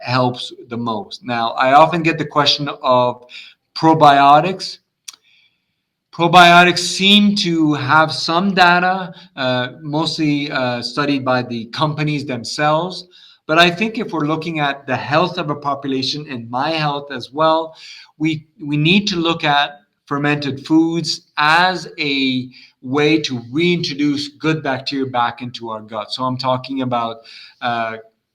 [SPEAKER 2] helps the most. Now, I often get the question of probiotics. Probiotics seem to have some data, mostly studied by the companies themselves. But I think if we're looking at the health of a population and my health as well, we need to look at fermented foods as a way to reintroduce good bacteria back into our gut. So I'm talking about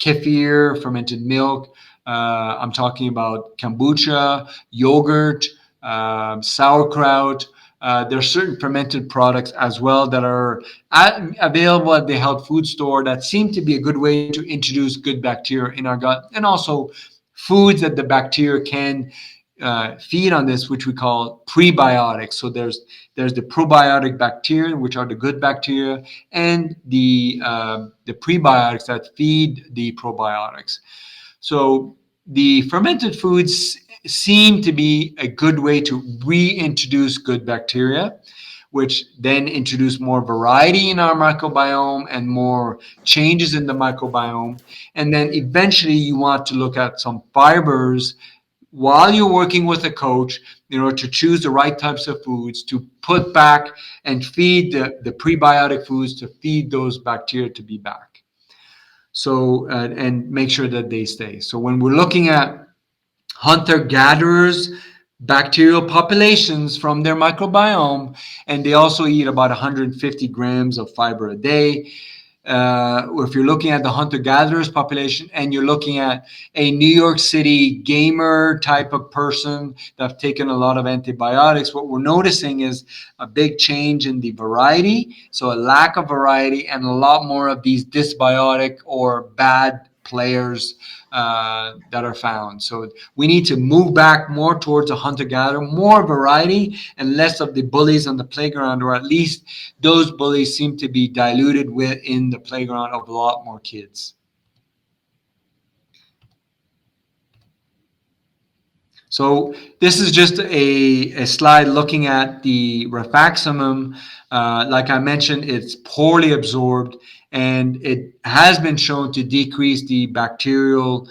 [SPEAKER 2] kefir, fermented milk. I'm talking about kombucha, yogurt, sauerkraut. There are certain fermented products as well that are available at the health food store that seem to be a good way to introduce good bacteria in our gut, and also foods that the bacteria can feed on this, which we call prebiotics. So there's the probiotic bacteria, which are the good bacteria, and the prebiotics that feed the probiotics. So the fermented foods seem to be a good way to reintroduce good bacteria, which then introduce more variety in our microbiome and more changes in the microbiome. And then eventually you want to look at some fibers while you're working with a coach in order to choose the right types of foods to put back and feed the prebiotic foods to feed those bacteria to be back. So, and make sure that they stay. So when we're looking at hunter-gatherers, bacterial populations from their microbiome, and they also eat about 150 grams of fiber a day. If you're looking at the hunter-gatherers population and you're looking at a New York City gamer type of person that's taken a lot of antibiotics, what we're noticing is a big change in the variety. So a lack of variety and a lot more of these dysbiotic or bad players that are found. So we need to move back more towards a hunter-gatherer, more variety and less of the bullies on the playground, or at least those bullies seem to be diluted within the playground of a lot more kids. So this is just a slide looking at the rifaximin. Like I mentioned, it's poorly absorbed, and it has been shown to decrease the bacterial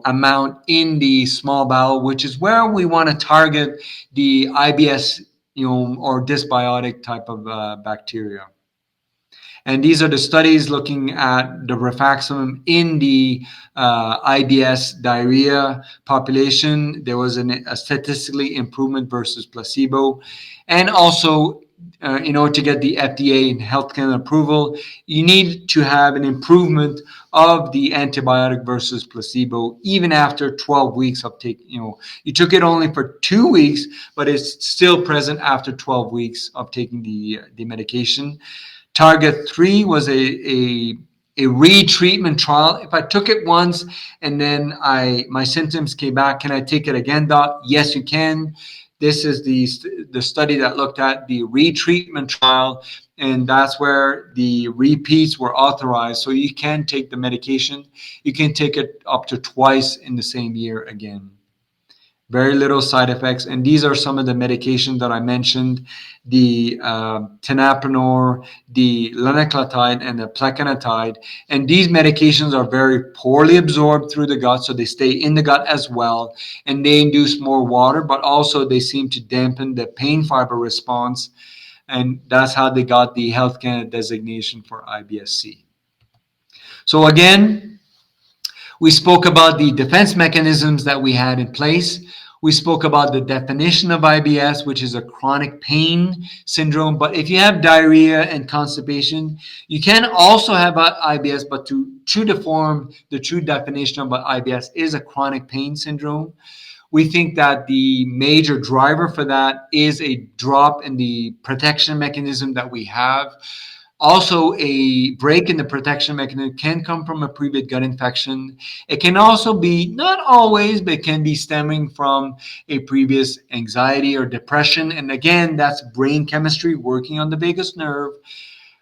[SPEAKER 2] amount in the small bowel, which is where we want to target the IBS, or dysbiotic type of bacteria. And these are the studies looking at the rifaximin in the IBS diarrhea population. There was a statistically improvement versus placebo. And also, in order to get the FDA and Health Canada approval, you need to have an improvement of the antibiotic versus placebo, even after 12 weeks of taking, you took it only for 2 weeks, but it's still present after 12 weeks of taking the medication. Target 3 was a retreatment trial. If I took it once and then my symptoms came back, can I take it again, Doc? Yes, you can. This is the study that looked at the retreatment trial, and that's where the repeats were authorized. So you can take the medication. You can take it up to twice in the same year again. Very little side effects. And these are some of the medications that I mentioned: the tenapanor, the linaclotide, and the plecanatide. And these medications are very poorly absorbed through the gut, so they stay in the gut as well. And they induce more water, but also they seem to dampen the pain fiber response. And that's how they got the Health Canada designation for IBS-C. So again, we spoke about the defense mechanisms that we had in place. We spoke about the definition of IBS, which is a chronic pain syndrome. But if you have diarrhea and constipation, you can also have IBS, but to true to form, the true definition of IBS is a chronic pain syndrome. We think that the major driver for that is a drop in the protection mechanism that we have. Also, a break in the protection mechanism can come from a previous gut infection. It can also be, not always, but it can be stemming from a previous anxiety or depression. And again, that's brain chemistry working on the vagus nerve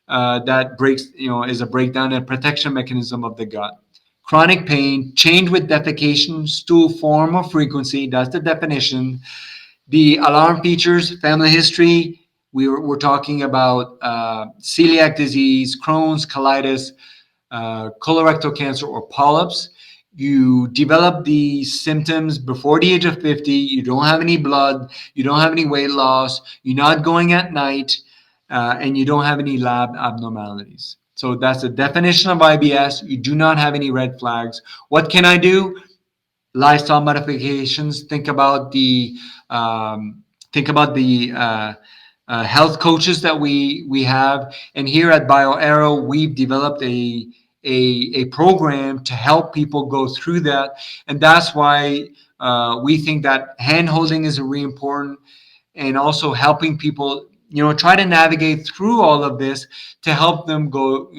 [SPEAKER 2] that breaks, is a breakdown in protection mechanism of the gut. Chronic pain, change with defecation, stool form or frequency, that's the definition. The alarm features, family history. We're talking about celiac disease, Crohn's, colitis, colorectal cancer, or polyps. You develop these symptoms before the age of 50. You don't have any blood. You don't have any weight loss. You're not going at night. And you don't have any lab abnormalities. So that's the definition of IBS. You do not have any red flags. What can I do? Lifestyle modifications. Think about the health coaches that we have, and here at BioAero, we've developed a program to help people go through that, and that's why we think that hand holding is really important. and also helping people, try to navigate through all of this to help them go,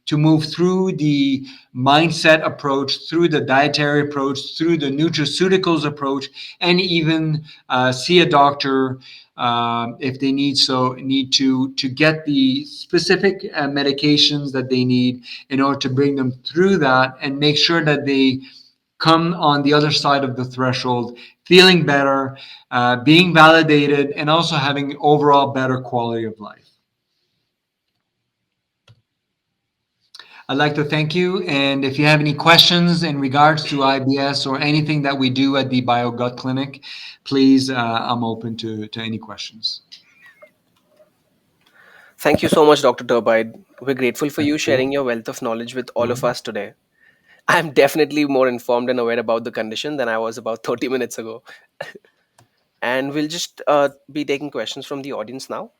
[SPEAKER 2] to move through the mindset approach, through the dietary approach, through the nutraceuticals approach, and even see a doctor if they need to get the specific medications that they need in order to bring them through that and make sure that they come on the other side of the threshold feeling better, being validated, and also having overall better quality of life. I'd like to thank you. And if you have any questions in regards to IBS or anything that we do at the BioGut Clinic, please, I'm open to any questions.
[SPEAKER 1] Thank you so much, Dr. Turbide. We're grateful for you sharing your wealth of knowledge with all of us today. I'm definitely more informed and aware about the condition than I was about 30 minutes ago. And we'll just be taking questions from the audience now.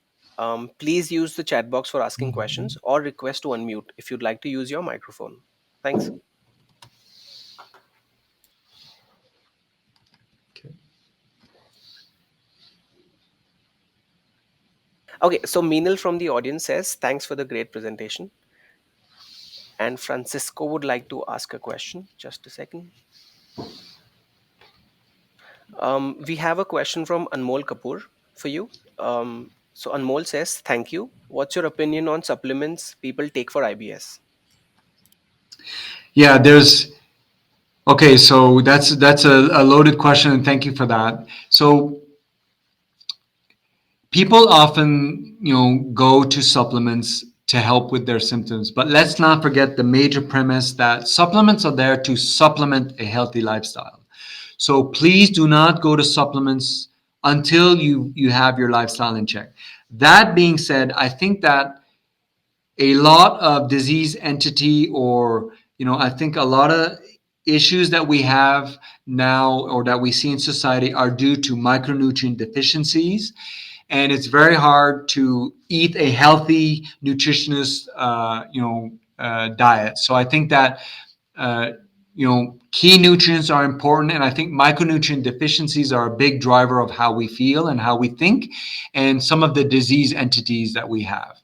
[SPEAKER 1] Please use the chat box for asking questions or request to unmute if you'd like to use your microphone. Thanks.
[SPEAKER 2] Okay.
[SPEAKER 1] Okay, so Meenal from the audience says, thanks for the great presentation. And Francisco would like to ask a question. Just a second. We have a question from Anmol Kapoor for you. So Anmol says, thank you. What's your opinion on supplements people take for IBS?
[SPEAKER 2] Yeah, okay, so that's a loaded question, and thank you for that. So people often, go to supplements to help with their symptoms, but let's not forget the major premise that supplements are there to supplement a healthy lifestyle. So please do not go to supplements until you have your lifestyle in check. That being said, I think that a lot of disease entity, or I think a lot of issues that we have now or that we see in society are due to micronutrient deficiencies, and it's very hard to eat a healthy nutritionist diet. So I think that uh, key nutrients are important, and I think micronutrient deficiencies are a big driver of how we feel and how we think and some of the disease entities that we have.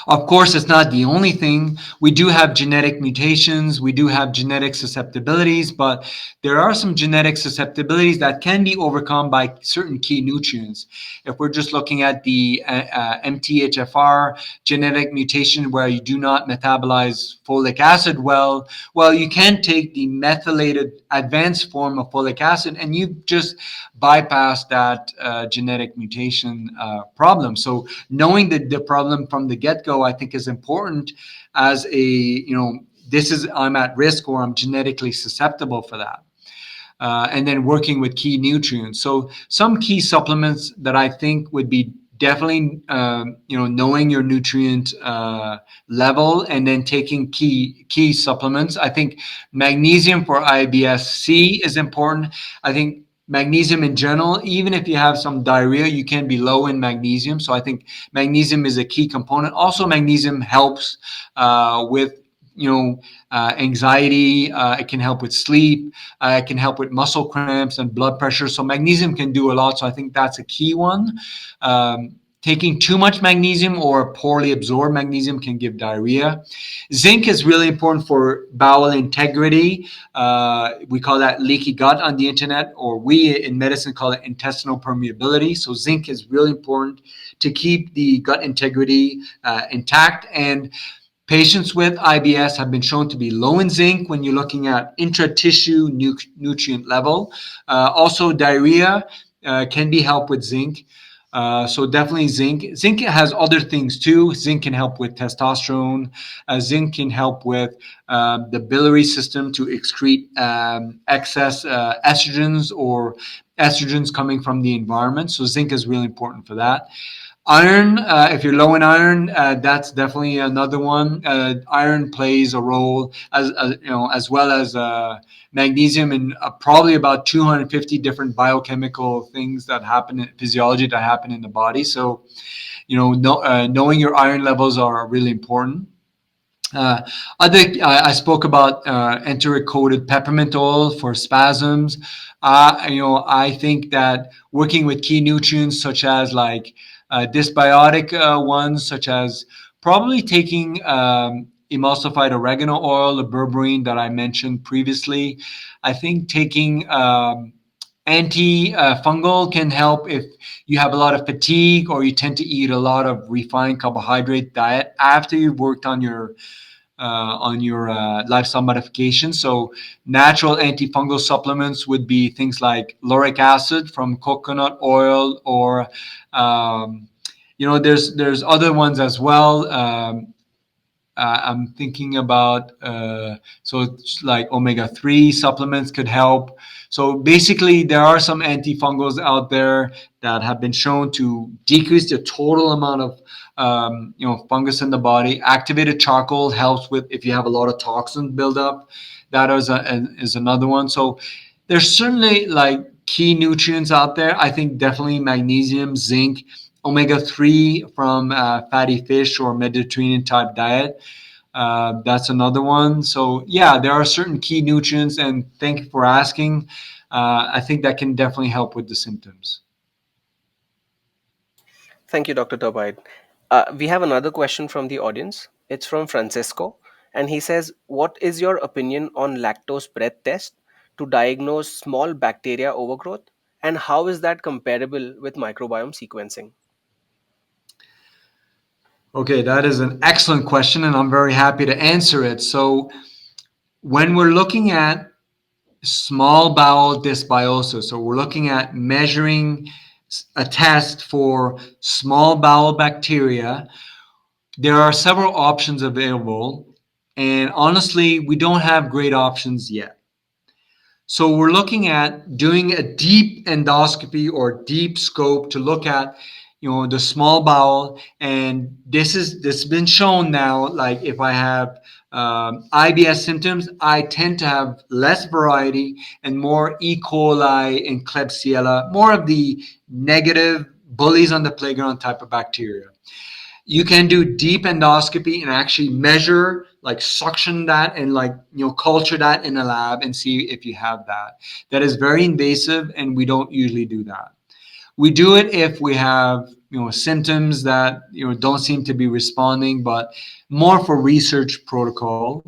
[SPEAKER 2] Of course, it's not the only thing. We do have genetic mutations, we do have genetic susceptibilities, but there are some genetic susceptibilities that can be overcome by certain key nutrients. If we're just looking at the MTHFR genetic mutation where you do not metabolize folic acid well, you can take the methylated advanced form of folic acid and you just bypass that genetic mutation problem. So knowing the problem from the get-go, I think, is important as this is, I'm at risk or I'm genetically susceptible for that. And then working with key nutrients. So some key supplements that I think would be definitely, knowing your nutrient level and then taking key supplements. I think magnesium for IBS-C is important. I think magnesium in general, even if you have some diarrhea, you can be low in magnesium. So I think magnesium is a key component. Also, magnesium helps with anxiety. It can help with sleep. It can help with muscle cramps and blood pressure. So magnesium can do a lot. So I think that's a key one. Taking too much magnesium or poorly absorbed magnesium can give diarrhea. Zinc is really important for bowel integrity. We call that leaky gut on the internet, or we in medicine call it intestinal permeability. So zinc is really important to keep the gut integrity intact. And patients with IBS have been shown to be low in zinc when you're looking at intra-tissue nutrient level. Also, diarrhea can be helped with zinc. So definitely zinc. Zinc has other things too. Zinc can help with testosterone. Zinc can help with the biliary system to excrete excess estrogens or estrogens coming from the environment. So zinc is really important for that. Iron, if you're low in iron, that's definitely another one. Iron plays a role as well as magnesium in probably about 250 different biochemical things that happen in physiology that happen in the body. So, knowing your iron levels are really important. Uh, I spoke about enteric-coated peppermint oil for spasms. I think that working with key nutrients such as like dysbiotic ones, such as probably taking emulsified oregano oil, the berberine that I mentioned previously. I think taking anti-fungal can help if you have a lot of fatigue or you tend to eat a lot of refined carbohydrate diet after you've worked on your lifestyle modification. So natural antifungal supplements would be things like lauric acid from coconut oil, or there's other ones as well. I'm thinking about so it's like omega-3 supplements could help. So basically, there are some antifungals out there that have been shown to decrease the total amount of fungus in the body. Activated charcoal helps with if you have a lot of toxin buildup. That is another one. So there's certainly like key nutrients out there. I think definitely magnesium, zinc, omega-3 from fatty fish or Mediterranean type diet. That's another one. So yeah, there are certain key nutrients, and thank you for asking. I think that can definitely help with the symptoms.
[SPEAKER 1] Thank you, Dr. Turbide. We have another question from the audience. It's from Francisco, and he says, "What is your opinion on lactose breath test to diagnose small bacteria overgrowth, and how is that comparable with microbiome sequencing?"
[SPEAKER 2] Okay, that is an excellent question, and I'm very happy to answer it. So when we're looking at small bowel dysbiosis, so we're looking at measuring a test for small bowel bacteria, there are several options available, and honestly, we don't have great options yet. So we're looking at doing a deep endoscopy or deep scope to look at, the small bowel, and this has been shown now. Like if I have IBS symptoms, I tend to have less variety and more E. coli and Klebsiella, more of the negative bullies on the playground type of bacteria. You can do deep endoscopy and actually measure, like suction that and like culture that in a lab and see if you have that. That is very invasive, and we don't usually do that. We do it if we have symptoms that don't seem to be responding, but more for research protocol.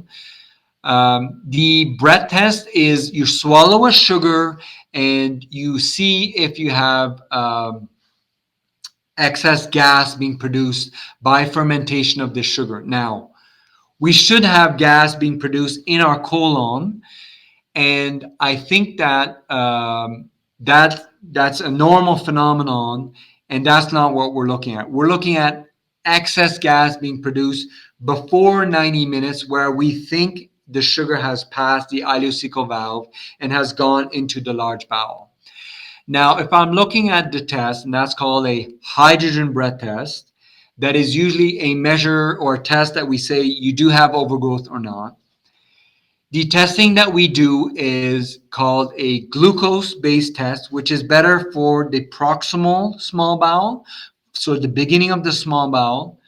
[SPEAKER 2] The breath test is you swallow a sugar and you see if you have excess gas being produced by fermentation of the sugar. Now, we should have gas being produced in our colon, and I think that that's a normal phenomenon, and that's not what we're looking at. We're looking at excess gas being produced before 90 minutes, where we think the sugar has passed the ileocecal valve and has gone into the large bowel. Now, if I'm looking at the test, and that's called a hydrogen breath test, that is usually a measure or a test that we say you do have overgrowth or not. The testing that we do is called a glucose-based test, which is better for the proximal small bowel, so the beginning of the small bowel,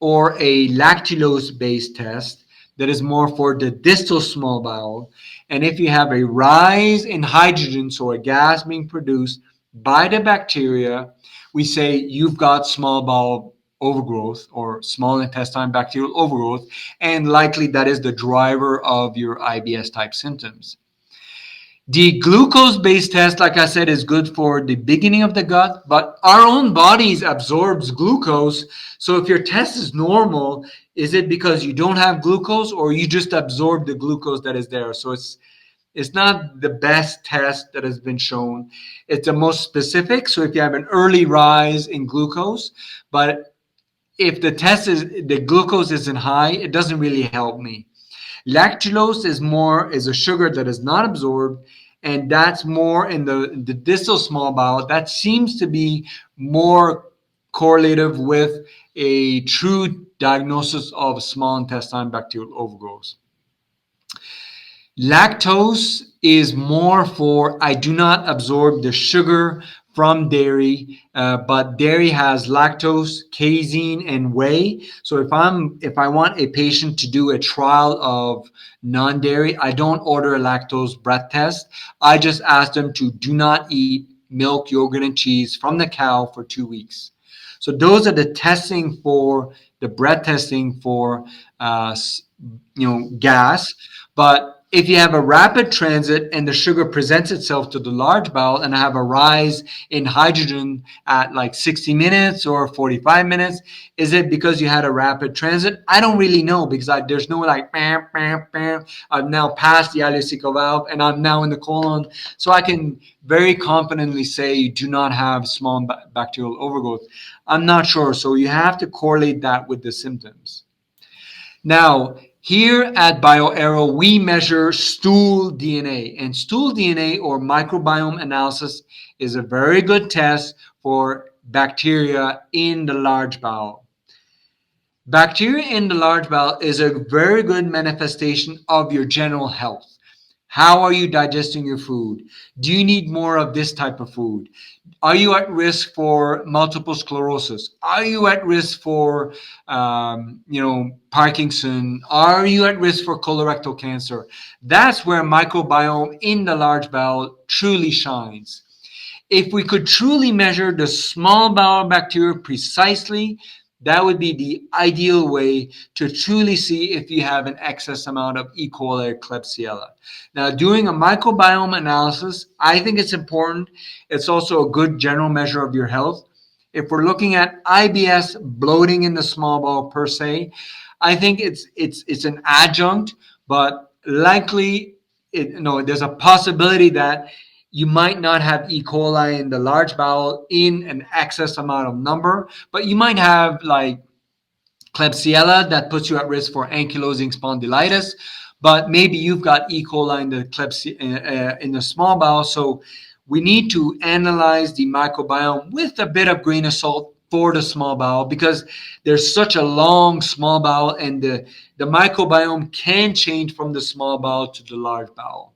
[SPEAKER 2] or a lactulose-based test that is more for the distal small bowel. And if you have a rise in hydrogen, so a gas being produced by the bacteria, we say you've got small bowel overgrowth or small intestine bacterial overgrowth, and likely that is the driver of your IBS type symptoms. The glucose-based test, like I said, is good for the beginning of the gut, but our own bodies absorbs glucose. So if your test is normal, is it because you don't have glucose or you just absorb the glucose that is there? So it's not the best test that has been shown. It's the most specific. So if you have an early rise in glucose, but if the glucose isn't high, it doesn't really help me. Lactulose is a sugar that is not absorbed, and that's more in the distal small bowel. That seems to be more correlative with a true diagnosis of small intestine bacterial overgrowth. Lactose is more for I do not absorb the sugar from dairy, but dairy has lactose, casein, and whey. So if I want a patient to do a trial of non-dairy, I don't order a lactose breath test. I just ask them to do not eat milk, yogurt, and cheese from the cow for 2 weeks. So those are the testing for the breath testing for uh, gas. But if you have a rapid transit and the sugar presents itself to the large bowel and I have a rise in hydrogen at like 60 minutes or 45 minutes, is it because you had a rapid transit? I don't really know because there's no like, bam, bam, bam. I've now passed the ileocecal valve and I'm now in the colon. So I can very confidently say you do not have small bacterial overgrowth. I'm not sure. So you have to correlate that with the symptoms. Now, here at BioAero, we measure stool DNA, and stool DNA or microbiome analysis is a very good test for bacteria in the large bowel. Bacteria in the large bowel is a very good manifestation of your general health. How are you digesting your food? Do you need more of this type of food? Are you at risk for multiple sclerosis? Are you at risk for, Parkinson? Are you at risk for colorectal cancer? That's where microbiome in the large bowel truly shines. If we could truly measure the small bowel bacteria precisely, that would be the ideal way to truly see if you have an excess amount of E. coli or Klebsiella. Now, doing a microbiome analysis, I think it's important. It's also a good general measure of your health. If we're looking at IBS, bloating in the small bowel per se, I think it's an adjunct, but likely, there's a possibility that you might not have E. coli in the large bowel in an excess amount of number, but you might have like Klebsiella that puts you at risk for ankylosing spondylitis, but maybe you've got E. coli in in the small bowel. So we need to analyze the microbiome with a bit of grain of salt for the small bowel because there's such a long small bowel and the microbiome can change from the small bowel to the large bowel.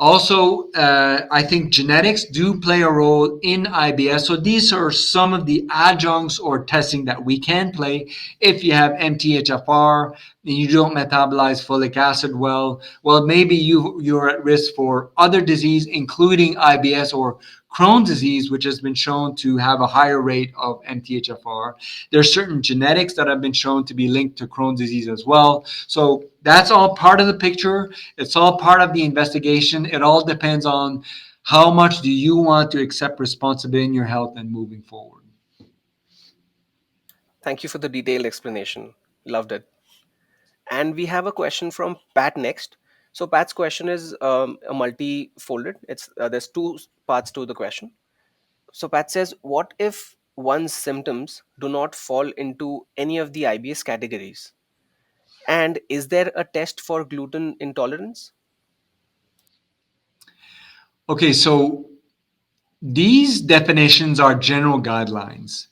[SPEAKER 2] Also, I think genetics do play a role in IBS. So these are some of the adjuncts or testing that we can play. If you have MTHFR and you don't metabolize folic acid well, maybe you're at risk for other disease, including IBS or Crohn's disease, which has been shown to have a higher rate of MTHFR. There are certain genetics that have been shown to be linked to Crohn's disease as well. So that's all part of the picture. It's all part of the investigation. It all depends on how much do you want to accept responsibility in your health and moving forward.
[SPEAKER 1] Thank you for the detailed explanation. Loved it. And we have a question from Pat next. So Pat's question is a multi-folded. It's there's two parts to the question. So Pat says, what if one's symptoms do not fall into any of the IBS categories? And is there a test for gluten intolerance?
[SPEAKER 2] Okay, so these definitions are general guidelines.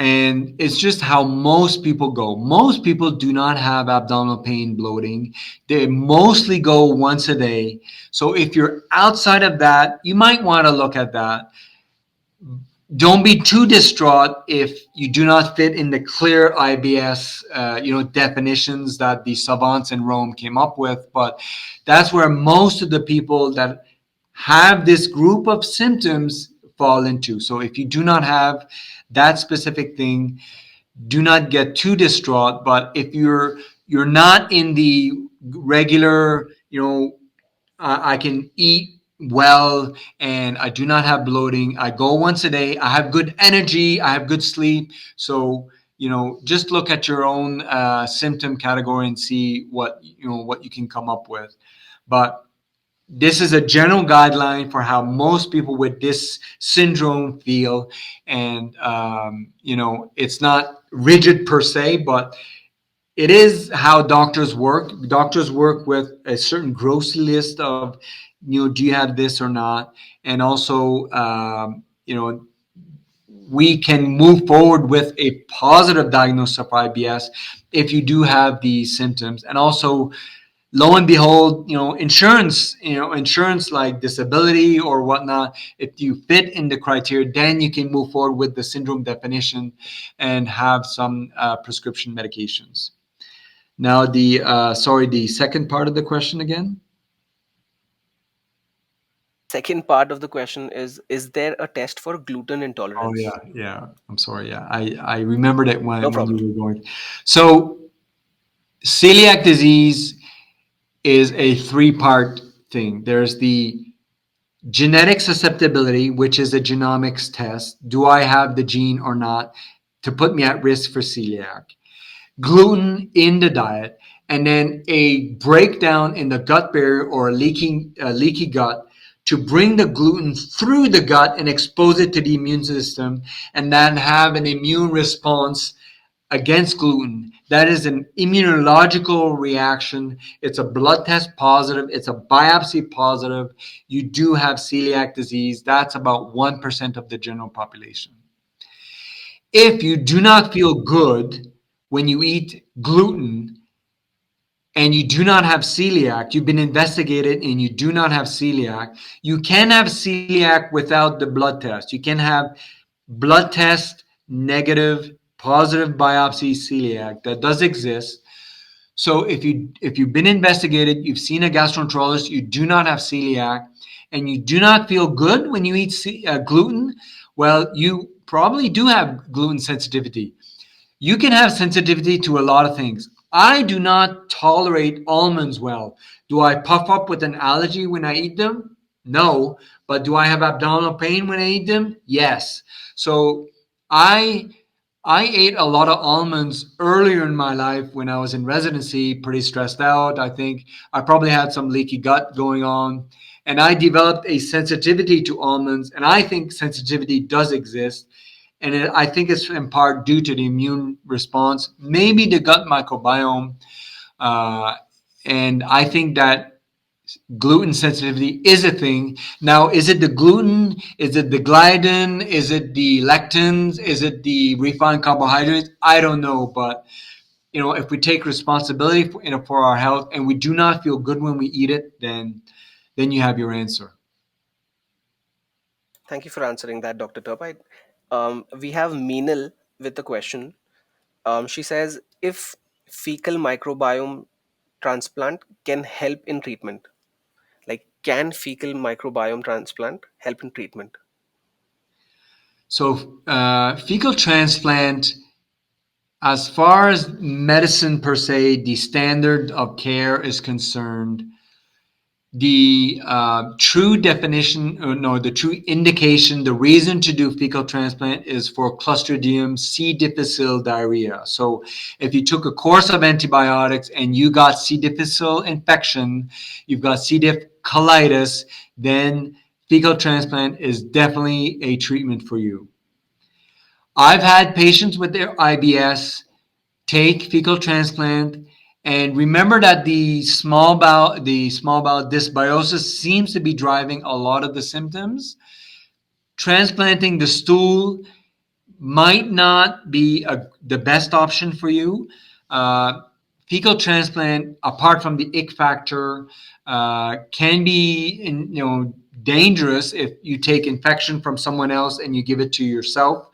[SPEAKER 2] And it's just how most people go. Most people do not have abdominal pain, bloating. They mostly go once a day. So if you're outside of that, you might want to look at that. Don't be too distraught if you do not fit in the clear IBS, definitions that the savants in Rome came up with. But that's where most of the people that have this group of symptoms fall into. So if you do not have that specific thing, do not get too distraught. But if you're not in the regular, I can eat well and I do not have bloating. I go once a day. I have good energy. I have good sleep. So just look at your own symptom category and see what you can come up with. But this is a general guideline for how most people with this syndrome feel, and it's not rigid per se, but it is how doctors work. Doctors work with a certain grocery list of, do you have this or not? And also, we can move forward with a positive diagnosis of IBS if you do have these symptoms. And also, lo and behold, insurance like disability or whatnot, if you fit in the criteria, then you can move forward with the syndrome definition and have some prescription medications. Now, the second part of the question again.
[SPEAKER 1] Second part of the question is there a test for gluten
[SPEAKER 2] Oh
[SPEAKER 1] intolerance?
[SPEAKER 2] yeah, yeah. I'm sorry. Yeah, I remembered it
[SPEAKER 1] No
[SPEAKER 2] when you
[SPEAKER 1] problem.
[SPEAKER 2] were going. So celiac disease is a three-part thing. There's the genetic susceptibility, which is a genomics test. Do I have the gene or not to put me at risk for celiac? Gluten in the diet, and then a breakdown in the gut barrier or a leaky gut to bring the gluten through the gut and expose it to the immune system, and then have an immune response against gluten. That is an immunological reaction. It's a blood test positive, it's a biopsy positive. You do have celiac disease. That's about 1% of the general population. If you do not feel good when you eat gluten and you do not have celiac, you've been investigated and you do not have celiac, you can have celiac without the blood test. You can have blood test negative, positive biopsy celiac. That does exist. So if you've been investigated, you've seen a gastroenterologist, you do not have celiac, and you do not feel good when you eat gluten, well, you probably do have gluten sensitivity. You can have sensitivity to a lot of things. I do not tolerate almonds well. Do I puff up with an allergy when I eat them? No. But do I have abdominal pain when I eat them? Yes. So I I ate a lot of almonds earlier in my life when I was in residency, pretty stressed out. I think I probably had some leaky gut going on. And I developed a sensitivity to almonds. And I think sensitivity does exist. And I think it's in part due to the immune response, maybe the gut microbiome. Uh, and I think that gluten sensitivity is a thing. Now, is it the gluten? Is it the gliadin? Is it the lectins? Is it the refined carbohydrates? I don't know. But, if we take responsibility for our health and we do not feel good when we eat it, then you have your answer.
[SPEAKER 1] Thank you for answering that, Dr. Turbide. We have Meenal with a question. She says, if fecal microbiome transplant can help in treatment, like can fecal microbiome transplant help in treatment?
[SPEAKER 2] So, fecal transplant, as far as medicine per se, the standard of care is concerned, the true definition, or no, the true indication, the reason to do fecal transplant is for Clostridium C. difficile diarrhea. So if you took a course of antibiotics and you got C. difficile infection, you've got C. diff colitis, then fecal transplant is definitely a treatment for you. I've had patients with their IBS take fecal transplant, and remember that the small bowel dysbiosis seems to be driving a lot of the symptoms. Transplanting the stool might not be the best option for you. Uh, Fecal transplant, apart from the ick factor, can be dangerous if you take infection from someone else and you give it to yourself.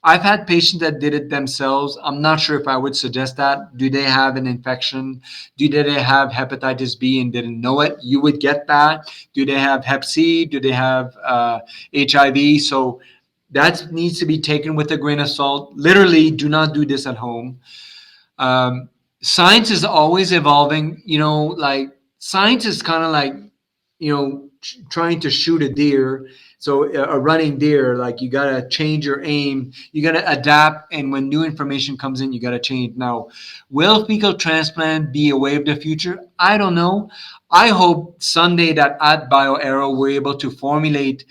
[SPEAKER 2] I've had patients that did it themselves. I'm not sure if I would suggest that. Do they have an infection? Do they have hepatitis B and didn't know it? You would get that. Do they have Hep C? Do they have HIV? So that needs to be taken with a grain of salt. Literally, do not do this at home. Um, Science is always evolving. Like science is kind of like trying to shoot a deer. So a running deer, like you gotta change your aim, you gotta adapt, and when new information comes in, you gotta change. Now, will fecal transplant be a way of the future? I don't know. I hope someday that at BioAero we're able to formulate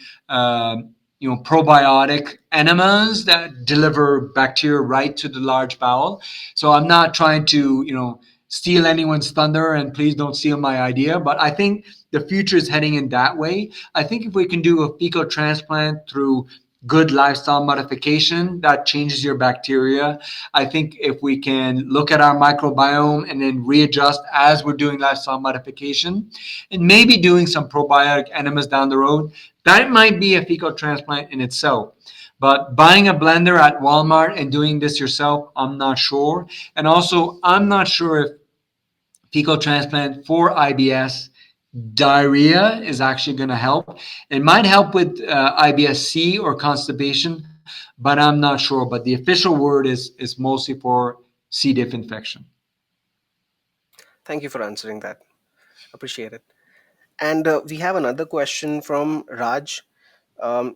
[SPEAKER 2] probiotic enemas that deliver bacteria right to the large bowel. So I'm not trying to steal anyone's thunder, and please don't steal my idea, but I think the future is heading in that way. I think if we can do a fecal transplant through good lifestyle modification that changes your bacteria. I think if we can look at our microbiome and then readjust as we're doing lifestyle modification and maybe doing some probiotic enemas down the road, that might be a fecal transplant in itself. But buying a blender at Walmart and doing this yourself, I'm not sure. And also, I'm not sure if fecal transplant for IBS diarrhea is actually going to help. It might help with IBS-C or constipation, but I'm not sure. But the official word is mostly for C. diff infection.
[SPEAKER 1] Thank you for answering that. Appreciate it. And we have another question from Raj.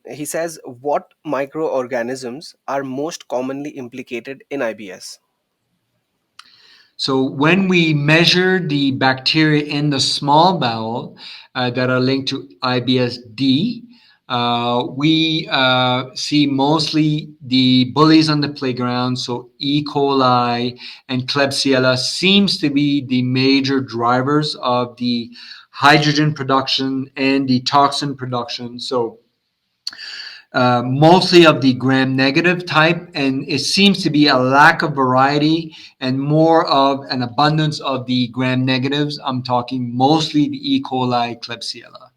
[SPEAKER 1] He says, what microorganisms are most commonly implicated in IBS?
[SPEAKER 2] So when we measure the bacteria in the small bowel that are linked to IBS-D, we see mostly the bullies on the playground. So E. coli and Klebsiella seems to be the major drivers of the hydrogen production and the toxin production. So mostly of the gram negative type, and it seems to be a lack of variety and more of an abundance of the gram negatives. I'm talking mostly the E. coli, Klebsiella.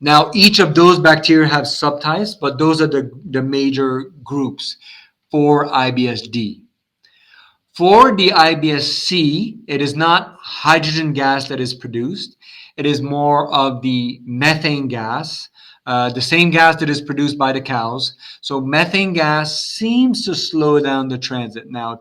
[SPEAKER 2] Now, each of those bacteria have subtypes, but those are the major groups for IBS-D. For the IBS-C, it is not hydrogen gas that is produced. It is more of the methane gas, the same gas that is produced by the cows. So methane gas seems to slow down the transit. Now,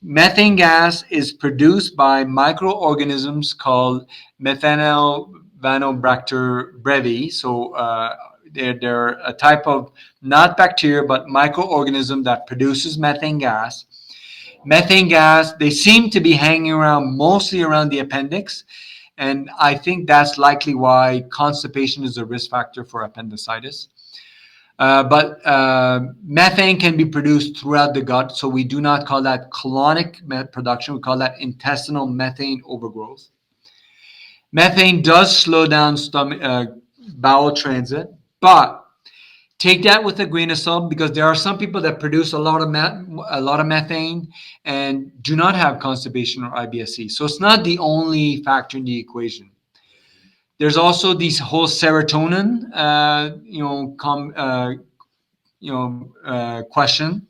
[SPEAKER 2] methane gas is produced by microorganisms called Methanolvanobacter brevi. So they're a type of not bacteria, but microorganism that produces methane gas. Methane gas, they seem to be hanging around mostly around the appendix. And I think that's likely why constipation is a risk factor for appendicitis. But methane can be produced throughout the gut, so we do not call that colonic production. We call that intestinal methane overgrowth. Methane does slow down bowel transit, but take that with a grain of salt because there are some people that produce a lot of methane and do not have constipation or IBS-C. So it's not the only factor in the equation. There's also this whole serotonin, question.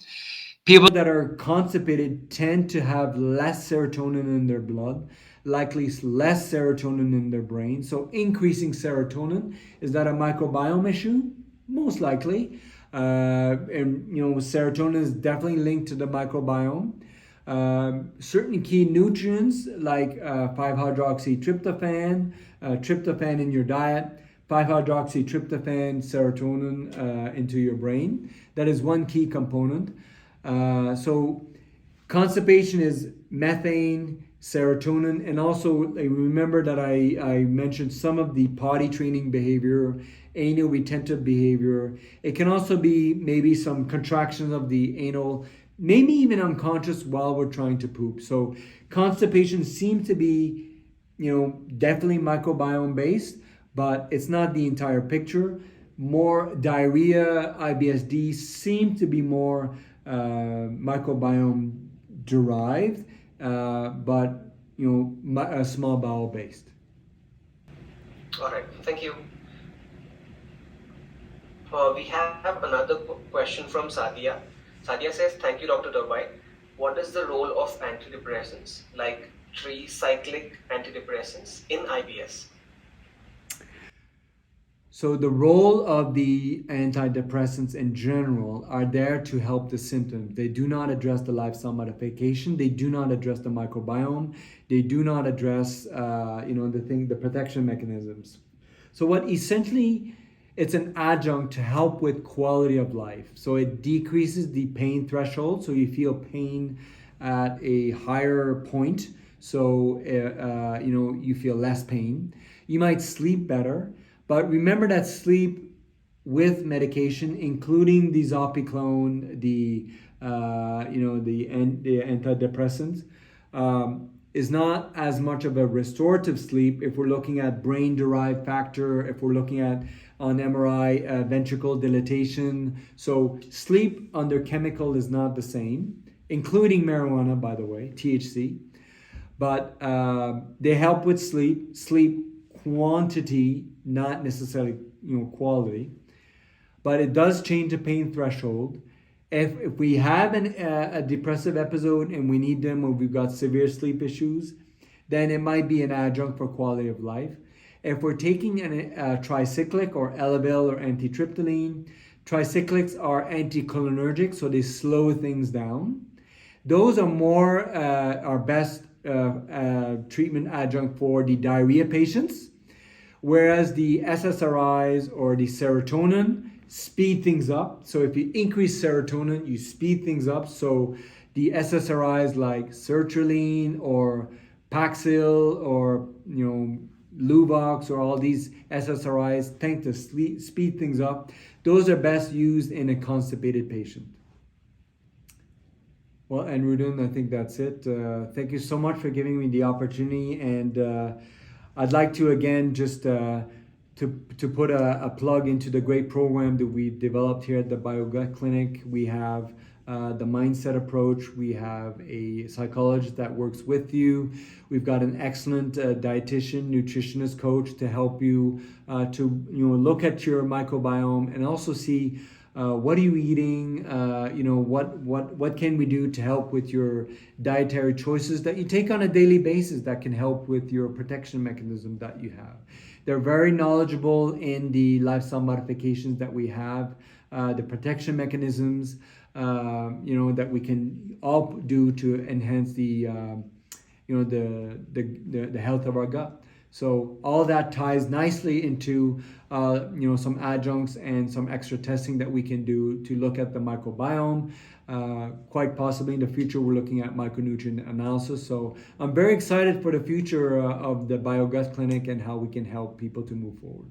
[SPEAKER 2] People that are constipated tend to have less serotonin in their blood, likely less serotonin in their brain. So increasing serotonin, is that a microbiome issue? Most likely. And serotonin is definitely linked to the microbiome. Certain key nutrients like 5-hydroxytryptophan, tryptophan in your diet, 5-hydroxytryptophan, serotonin into your brain. That is one key component. So constipation is methane, serotonin, and also remember that I mentioned some of the potty training behavior, anal retentive behavior. It can also be maybe some contractions of the anal, maybe even unconscious while we're trying to poop. So constipation seems to be, definitely microbiome based, but it's not the entire picture. More diarrhea, IBS-D seem to be more microbiome derived, but small bowel based.
[SPEAKER 1] All right, thank you. We have another question from Sadia. Sadia says, thank you, Dr. Turbide. What is the role of antidepressants like tricyclic antidepressants in IBS?
[SPEAKER 2] So the role of the antidepressants in general are there to help the symptoms. They do not address the lifestyle modification. They do not address the microbiome. They do not address, the protection mechanisms. So what essentially, it's an adjunct to help with quality of life. So it decreases the pain threshold. So you feel pain at a higher point. So, you feel less pain. You might sleep better. But remember that sleep with medication, including the zopiclone, the antidepressants,
[SPEAKER 3] is not as much of a restorative sleep if we're looking at brain-derived factor, if we're looking at on MRI ventricle dilatation. So sleep under chemical is not the same, including marijuana, by the way, THC. But they help with sleep quantity, not necessarily quality. But it does change the pain threshold. If we have a depressive episode and we need them, or we've got severe sleep issues, then it might be an adjunct for quality of life. If we're taking a tricyclic or Elavil or antitryptamine, tricyclics are anticholinergic, so they slow things down. Those are more our best treatment adjunct for the diarrhea patients, whereas the SSRIs or the serotonin speed things up. So if you increase serotonin, you speed things up. So the SSRIs like sertraline or Paxil or Luvox or all these SSRIs tend to speed things up. Those are best used in a constipated patient. Well, and Rudin, I think that's it. Thank you so much for giving me the opportunity, and I'd like to again just to put a plug into the great program that we've developed here at the BioGut Clinic. We have the mindset approach. We have a psychologist that works with you. We've got an excellent dietitian, nutritionist coach to help you to look at your microbiome and also see what are you eating. What can we do to help with your dietary choices that you take on a daily basis that can help with your protection mechanism that you have. They're very knowledgeable in the lifestyle modifications that we have, the protection mechanisms, that we can all do to enhance the health of our gut. So all that ties nicely into some adjuncts and some extra testing that we can do to look at the microbiome. Quite possibly in the future, we're looking at micronutrient analysis. So I'm very excited for the future of the BioGut Clinic and how we can help people to move forward.